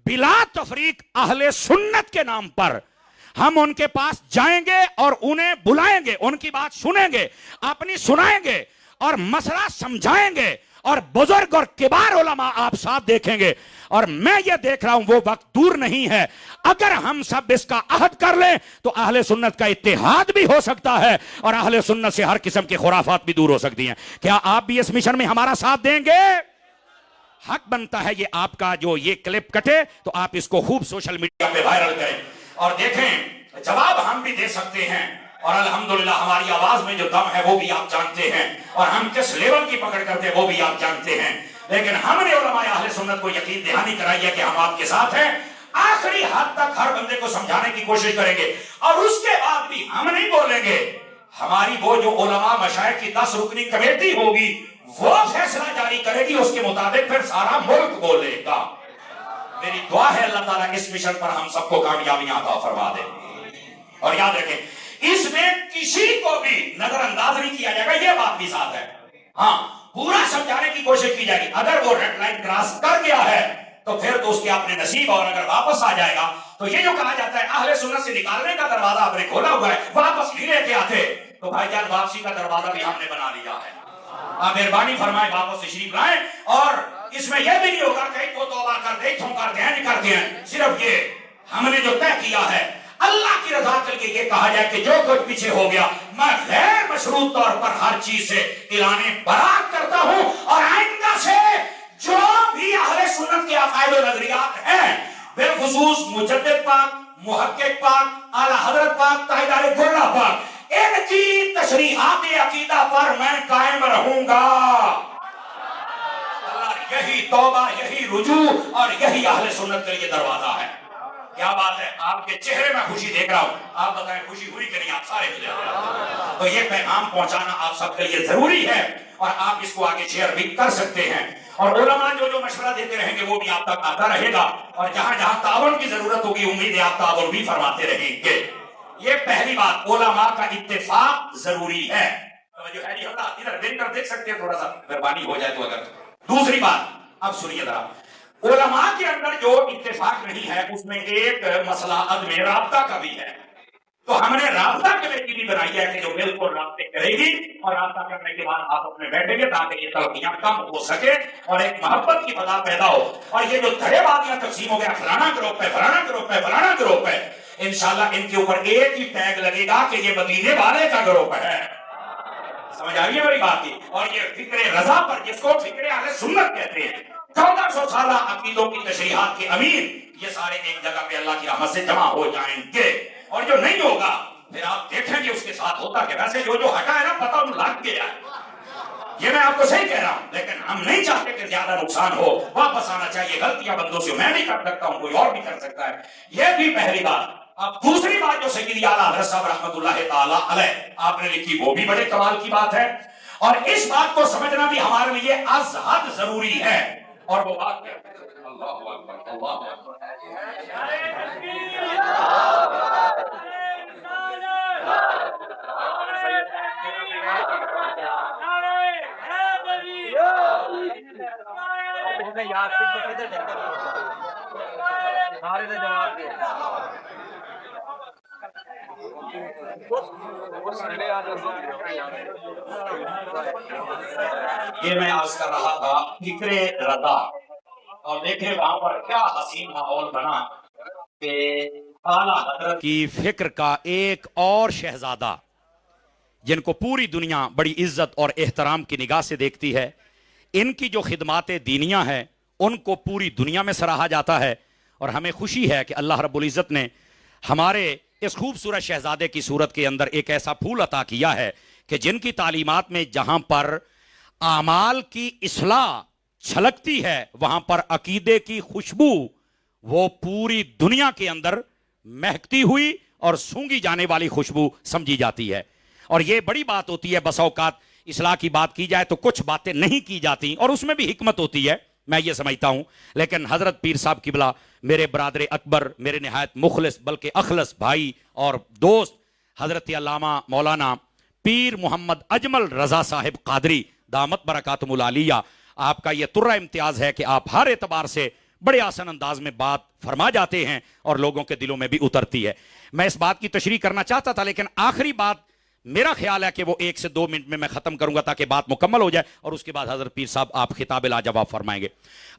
بلا تفریق اہل سنت کے نام پر ہم ان کے پاس جائیں گے اور انہیں بلائیں گے, ان کی بات سنیں گے, اپنی سنائیں گے اور مسئلہ سمجھائیں گے, اور بزرگ اور کبار علماء آپ ساتھ دیکھیں گے. اور میں یہ دیکھ رہا ہوں وہ وقت دور نہیں ہے, اگر ہم سب اس کا عہد کر لیں تو اہل سنت کا اتحاد بھی ہو سکتا ہے اور اہل سنت سے ہر قسم کے خرافات بھی دور ہو سکتی ہیں. کیا آپ بھی اس مشن میں ہمارا ساتھ دیں گے؟ حق بنتا ہے یہ آپ کا, جو یہ کلپ کٹے تو آپ اس کو خوب سوشل میڈیا پہ وائرل کریں اور دیکھیں جواب ہم بھی دے سکتے ہیں. اور الحمدللہ ہماری آواز میں جو دم ہے وہ بھی آپ جانتے ہیں, اور ہم کس لیول کی پکڑ کرتے ہیں وہ بھی آپ جانتے ہیں. لیکن ہم نے علماء اہل سنت کو یقین دہانی کرائی ہے کہ ہم آپ کے ساتھ ہیں. آخری حد تک ہر بندے کو سمجھانے کی کوشش کریں گے, اور اس کے بعد بھی ہم نہیں بولیں گے ہماری وہ جو علماء مشائخ کی 10 رکنی کمیٹی ہوگی وہ فیصلہ جاری کرے گی، اس کے مطابق پھر سارا ملک بولے گا۔ میری دعا ہے اللہ تعالیٰ اس مشن پر ہم سب کو کامیابیاں عطا فرما دے۔ اور یاد رکھیں اس میں کسی کو بھی نظر انداز نہیں کیا جائے گا، یہ بات بھی ساتھ ہے۔ ہاں پورا سمجھانے کی کوشش کی جائے گی، اگر وہ ریڈ لائن کراس کر گیا ہے تو پھر تو اس کے اپنے نصیب، اور اگر واپس آ جائے گا تو یہ جو کہا جاتا ہے اہل سنت سے نکالنے کا دروازہ آپ نے کھولا ہوا ہے، واپس نہیں لے کے آتے، تو بھائی جان واپسی کا دروازہ بھی ہم نے بنا لیا ہے۔ آپ مہربانی فرمائیں واپس تشریف لائیں، اور اس میں یہ بھی نہیں ہوگا کہ تو توبہ کر دے تھوں کرتے ہیں نہیں کرتے ہیں، صرف یہ ہم نے جو طے کیا ہے اللہ کی رضا کے لیے یہ کہا جائے کہ جو کچھ پیچھے ہو گیا میں غیر مشروط طور پر ہر چیز سے اعلان برات کرتا ہوں، اور آئندہ سے جو بھی اہل سنت کے عقائد و نظریات ہیں بالخصوص مجدد پاک، محقق پاک، اعلیٰ حضرت پاک، تاجدار گرہ پاک، ان کی تشریحات عقیدہ پر میں قائم رہوں گا۔ اللہ یہی توبہ، یہی رجوع اور یہی اہل سنت کے لیے دروازہ ہے۔ کیا بات ہے، آپ کے چہرے میں خوشی دیکھ رہا ہوں، آپ بتائیں خوشی ہوئی کہ نہیں؟ آپ سارے مجھے تو یہ پیغام پہنچانا آپ سب کے لیے ضروری ہے، اور آپ اس کو آگے شیئر بھی کر سکتے ہیں، اور علماء جو مشورہ دیتے رہیں گے وہ بھی آپ تک آتا رہے گا، اور جہاں جہاں تعاون کی ضرورت ہوگی امید ہے آپ تعاون بھی فرماتے رہیں گے۔ یہ پہلی بات، علماء کا اتفاق ضروری ہے۔ جو ہے ادھر دیکھ کر دیکھ سکتے ہیں، تھوڑا سا مہربانی ہو جائے تو اگر۔ دوسری بات اب سنیے ذرا، علماء کے اندر جو اتفاق نہیں ہے اس میں ایک مسئلہ عدم رابطہ کا بھی ہے، تو ہم نے رابطہ کمیٹی بھی بنائی ہے کہ جو بالکل رابطے کرے گی، اور رابطہ کرنے کے بعد آپ اپنے بیٹھیں گے تاکہ یہ تلخیاں کم ہو سکے اور ایک محبت کی فضا پیدا ہو، اور یہ جو دھڑے بازیاں تقسیم ہو گیا فلانا گروپ ہے، فلانا گروپ ہے، فلانا گروپ ہے، انشاءاللہ ان کے اوپر ایک ہی ٹیگ لگے گا کہ یہ مدینے والے کا گروپ ہے۔ سمجھ آ رہی ہے میری بات کی؟ اور یہ فکر رضا پر، جس کو فکر اہل سنت کہتے ہیں، 1400 سالہ عقیدوں کی تشریحات کے امیر، یہ سارے ایک جگہ پہ اللہ کی رحمت سے جمع ہو جائیں گے، اور جو نہیں ہوگا پھر آپ دیکھیں گے اس کے ساتھ ہوتا کہ ویسے جو ہٹا ہے نا پتہ انہوں لگ گیا ہے۔ یہ میں آپ کو صحیح کہہ رہا ہوں، لیکن ہم نہیں چاہتے کہ زیادہ نقصان ہو، واپس آنا چاہیے۔ غلطیاں بندوں سے میں بھی کر سکتا ہوں، کوئی اور بھی کر سکتا ہے، یہ بھی پہلی بات۔ اب دوسری بات جو سیدی اعلیٰ حضرت صاحب رحمۃ اللہ تعالی علیہ آپ نے لکھی وہ بھی بڑے کمال کی بات ہے، اور اس بات کو سمجھنا بھی ہمارے لیے از حد ضروری ہے، اور وہ بات کیا ہے؟ اللہ اکبر، اللہ اکبر۔ یہ میں عرض کر رہا تھا فکر رضا، اور دیکھیں وہاں پر کیا حسین ماحول بنا کہ اعلیٰ حضرت کی فکر کا ایک اور شہزادہ جن کو پوری دنیا بڑی عزت اور احترام کی نگاہ سے دیکھتی ہے، ان کی جو خدمات دینیاں ہیں ان کو پوری دنیا میں سراہا جاتا ہے، اور ہمیں خوشی ہے کہ اللہ رب العزت نے ہمارے اس خوبصورت شہزادے کی صورت کے اندر ایک ایسا پھول عطا کیا ہے کہ جن کی تعلیمات میں جہاں پر اعمال کی اصلاح چھلکتی ہے وہاں پر عقیدے کی خوشبو وہ پوری دنیا کے اندر مہکتی ہوئی اور سونگی جانے والی خوشبو سمجھی جاتی ہے۔ اور یہ بڑی بات ہوتی ہے، بسا اوقات اصلاح کی بات کی جائے تو کچھ باتیں نہیں کی جاتی، اور اس میں بھی حکمت ہوتی ہے، میں یہ سمجھتا ہوں، لیکن حضرت پیر صاحب قبلہ میرے برادر اکبر، میرے نہایت مخلص بلکہ اخلص بھائی اور دوست حضرت علامہ مولانا پیر محمد اجمل رضا صاحب قادری دامت برکاتہم العالیہ، آپ کا یہ ترہ امتیاز ہے کہ آپ ہر اعتبار سے بڑے آسان انداز میں بات فرما جاتے ہیں اور لوگوں کے دلوں میں بھی اترتی ہے۔ میں اس بات کی تشریح کرنا چاہتا تھا، لیکن آخری بات میرا خیال ہے کہ وہ 1 سے 2 منٹ میں ختم کروں گا تاکہ بات مکمل ہو جائے، اور اس کے بعد حضرت پیر صاحب آپ خطاب لاجواب فرمائیں گے۔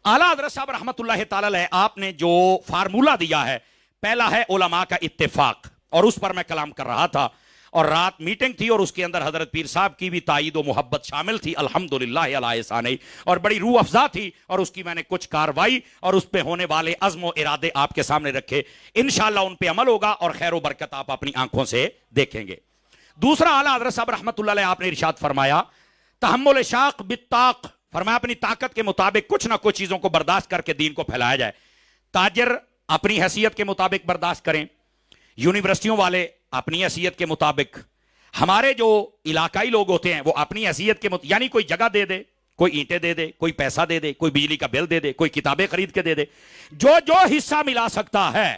اعلیٰ حضرت صاحب رحمۃ اللہ تعالی علیہ آپ نے جو فارمولہ دیا ہے، پہلا ہے علماء کا اتفاق، اور اس پر میں کلام کر رہا تھا، اور رات میٹنگ تھی اور اس کے اندر حضرت پیر صاحب کی بھی تائید و محبت شامل تھی، الحمدللہ علی احسانہ، اور بڑی روح افزا تھی، اور اس کی میں نے کچھ کاروائی اور اس پہ ہونے والے عزم و ارادے آپ کے سامنے رکھے، انشاءاللہ ان پہ عمل ہوگا اور خیر و برکت آپ اپنی آنکھوں سے دیکھیں گے۔ دوسرا اعلیٰ حضرت صاحب رحمۃ اللہ علیہ آپ نے ارشاد فرمایا تحمل شاق بالطاق، فرمایا اپنی طاقت کے مطابق کچھ نہ کچھ چیزوں کو برداشت کر کے دین کو پھیلایا جائے۔ تاجر اپنی حیثیت کے مطابق برداشت کریں، یونیورسٹیوں والے اپنی حیثیت کے مطابق، ہمارے جو علاقائی لوگ ہوتے ہیں وہ اپنی حیثیت کے یعنی کوئی جگہ دے دے، کوئی اینٹیں دے دے، کوئی پیسہ دے دے، کوئی بجلی کا بل دے دے، کوئی کتابیں خرید کے دے دے، جو حصہ ملا سکتا ہے.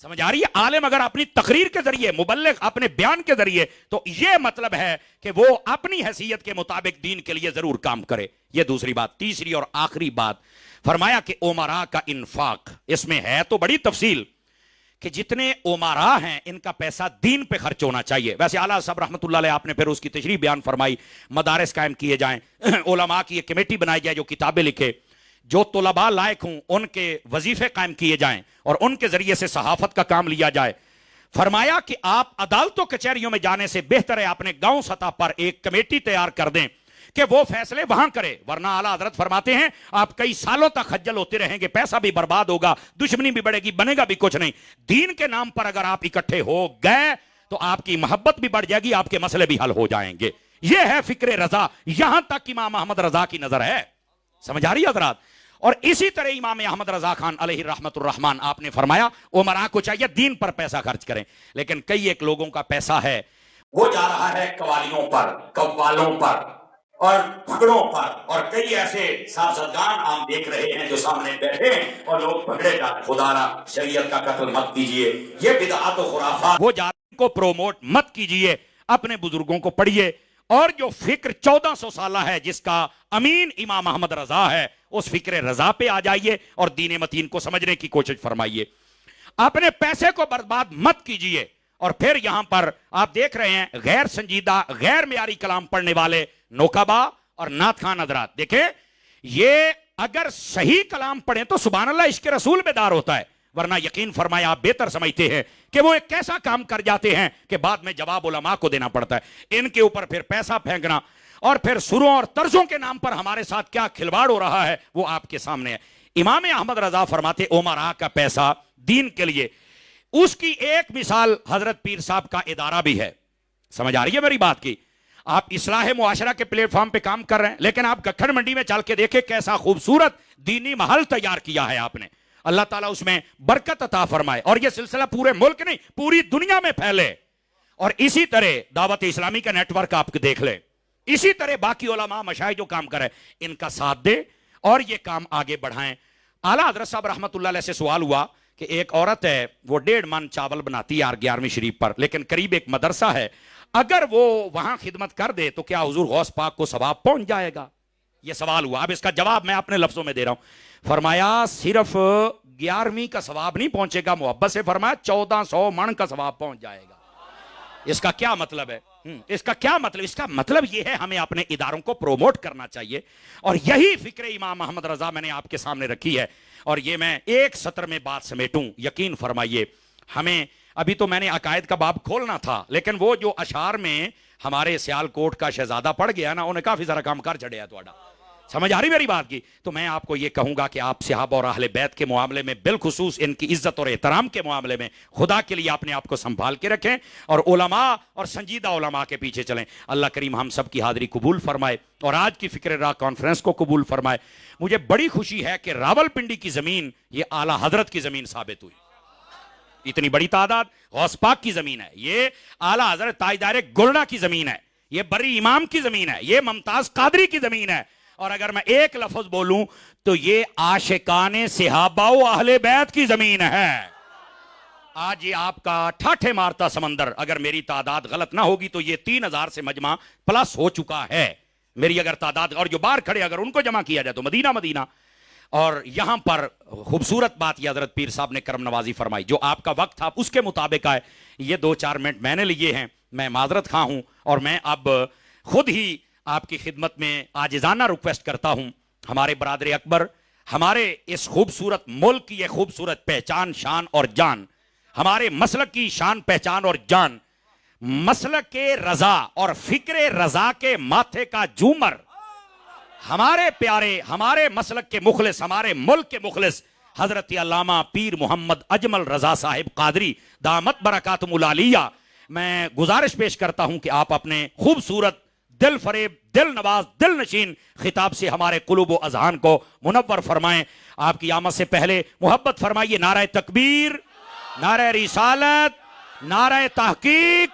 سمجھ آ رہی ہے؟ عالم اگر اپنی تقریر کے ذریعے، مبلغ اپنے بیان کے ذریعے، تو یہ مطلب ہے کہ وہ اپنی حیثیت کے مطابق دین کے لیے ضرور کام کرے. یہ دوسری بات. تیسری اور آخری بات فرمایا کہ امراء کا انفاق، اس میں ہے تو بڑی تفصیل کہ جتنے امراء ہیں ان کا پیسہ دین پہ خرچ ہونا چاہیے. ویسے اعلیٰ صاحب رحمۃ اللہ علیہ آپ نے پھر اس کی تشریح بیان فرمائی، مدارس قائم کیے جائیں، علماء کی ایک کمیٹی بنائی جائے جو کتابیں لکھے، جو طلباء لائق ہوں ان کے وظیفے قائم کیے جائیں اور ان کے ذریعے سے صحافت کا کام لیا جائے. فرمایا کہ آپ عدالتوں کچہریوں میں جانے سے بہتر ہے اپنے گاؤں سطح پر ایک کمیٹی تیار کر دیں کہ وہ فیصلے وہاں کرے، ورنہ اعلیٰ حضرت فرماتے ہیں آپ کئی سالوں تک خجل ہوتے رہیں گے، پیسہ بھی برباد ہوگا، دشمنی بھی بڑھے گی، بنے گا بھی کچھ نہیں. دین کے نام پر اگر آپ اکٹھے ہو گئے تو آپ کی محبت بھی بڑھ جائے گی، آپ کے مسئلے بھی حل ہو جائیں گے. یہ ہے فکر رضا. یہاں تک امام احمد رضا کی نظر ہے. سمجھ آ رہی ہے حضرات؟ اور اسی طرح امام احمد رضا خان علیہ رحمت الرحمن آپ نے فرمایا امراء کو چاہیے دین پر پیسہ خرچ کریں. لیکن کئی ایک لوگوں کا پیسہ ہے وہ جا رہا ہے قوالیوں پر، قوالوں پر اور پھگڑوں پر، اور کئی ایسے سیاستدان آپ دیکھ رہے ہیں جو سامنے بیٹھے ہیں اور لوگ پکڑے جا خدا را شریعت کا قتل مت کیجئے، یہ بدعات و خرافات، وہ جاتے کو پروموٹ مت کیجئے. اپنے بزرگوں کو پڑھیے اور جو فکر 1400 سالہ ہے جس کا امین امام احمد رضا ہے اس فکر رضا پہ آ جائیے اور دین متین کو سمجھنے کی کوشش فرمائیے. اپنے پیسے کو برباد مت کیجئے. اور پھر یہاں پر آپ دیکھ رہے ہیں غیر سنجیدہ، غیر معیاری کلام پڑھنے والے نوکبا اور نعت خان حضرات. دیکھیں یہ اگر صحیح کلام پڑھیں تو سبحان اللہ عشق رسول بیدار ہوتا ہے، ورنہ یقین فرمایا آپ بہتر سمجھتے ہیں کہ وہ ایک کیسا کام کر جاتے ہیں کہ بعد میں جواب علماء کو دینا پڑتا ہے. ان کے اوپر پھر پیسہ پھینکنا اور پھر سروں اور طرزوں کے نام پر ہمارے ساتھ کیا کھلواڑ ہو رہا ہے وہ آپ کے سامنے ہے. امام احمد رضا فرماتے امراء کا پیسہ دین کے لیے. اس کی ایک مثال حضرت پیر صاحب کا ادارہ بھی ہے. سمجھ آ رہی ہے میری بات کی؟ آپ اصلاح معاشرہ کے پلیٹ فارم پہ کام کر رہے ہیں، لیکن آپ گکھڑ منڈی میں چل کے دیکھیں کیسا خوبصورت دینی محل تیار کیا ہے آپ نے. اللہ تعالیٰ اس میں برکت عطا فرمائے اور یہ سلسلہ پورے ملک نہیں پوری دنیا میں پھیلے. اور اسی طرح دعوت اسلامی کا نیٹ ورک آپ دیکھ لیں، اسی طرح باقی علماء مشائخ جو کام کرے ان کا ساتھ دے اور یہ کام آگے بڑھائیں. اعلیٰ حضرت صاحب رحمت اللہ علیہ سے سوال ہوا کہ ایک عورت ہے وہ 1.5 من چاول بناتی ہے 11ویں شریف پر، لیکن قریب ایک مدرسہ ہے، اگر وہ وہاں خدمت کر دے تو کیا حضور غوث پاک کو ثواب پہنچ جائے گا؟ یہ سوال ہوا. اب اس کا جواب میں اپنے لفظوں میں دے رہا ہوں. فرمایا صرف 11ویں کا ثواب نہیں پہنچے گا، محبت سے فرمایا 1400 من کا ثواب پہنچ جائے گا. اس کا کیا مطلب ہے؟ اس کا کیا مطلب؟ اس کا مطلب یہ ہے ہمیں اپنے اداروں کو پروموٹ کرنا چاہیے اور یہی فکر امام احمد رضا میں نے آپ کے سامنے رکھی ہے. اور یہ میں ایک سطر میں بات سمیٹوں. یقین فرمائیے ہمیں ابھی تو میں نے عقائد کا باب کھولنا تھا، لیکن وہ جو اشعار میں ہمارے سیال کوٹ کا شہزادہ پڑھ گیا نا انہیں کافی سارا کام کر چڑھیا تھوڑا. سمجھ آ رہی میری بات کی؟ تو میں آپ کو یہ کہوں گا کہ آپ صحابہ اور اہل بیت کے معاملے میں بالخصوص ان کی عزت اور احترام کے معاملے میں خدا کے لیے اپنے آپ کو سنبھال کے رکھیں اور علماء اور سنجیدہ علماء کے پیچھے چلیں. اللہ کریم ہم سب کی حاضری قبول فرمائے اور آج کی فکر راہ کانفرنس کو قبول فرمائے. مجھے بڑی خوشی ہے کہ راول پنڈی کی زمین یہ اعلیٰ حضرت کی زمین ثابت ہوئی. اتنی بڑی تعداد غوث پاک کی زمین ہے، یہ اعلیٰ حضرت تاجدار گولڈا کی زمین ہے، یہ بری امام کی زمین ہے، یہ ممتاز قادری کی زمین ہے. اور اگر میں ایک لفظ بولوں تو یہ عاشقان صحابہ و اہل بیت کی زمین ہے. آج یہ آپ کا ٹھاٹھے مارتا سمندر اگر میری تعداد غلط نہ ہوگی تو یہ 3000 سے مجمع پلس ہو چکا ہے میری اگر تعداد، اور جو باہر کھڑے اگر ان کو جمع کیا جائے تو مدینہ مدینہ. اور یہاں پر خوبصورت بات یہ حضرت پیر صاحب نے کرم نوازی فرمائی، جو آپ کا وقت تھا اس کے مطابق آئے. یہ 2-4 منٹ میں نے لیے ہیں، میں معذرت خواہ ہوں اور میں اب خود ہی آپ کی خدمت میں عاجزانہ ریکویسٹ کرتا ہوں. ہمارے برادر اکبر، ہمارے اس خوبصورت ملک کی یہ خوبصورت پہچان، شان اور جان، ہمارے مسلک کی شان پہچان اور جان، مسلک کے رضا اور فکر رضا کے ماتھے کا جومر، ہمارے پیارے، ہمارے مسلک کے مخلص، ہمارے ملک کے مخلص حضرت علامہ پیر محمد اجمل رضا صاحب قادری دامت برکاتہم العالیہ. میں گزارش پیش کرتا ہوں کہ آپ اپنے خوبصورت دل فریب، دل نواز، دل نشین خطاب سے ہمارے قلوب و اذہان کو منور فرمائیں. آپ کی آمد سے پہلے محبت فرمائیے نعرہ تکبیر، نعرہ رسالت، نعرہ تحقیق،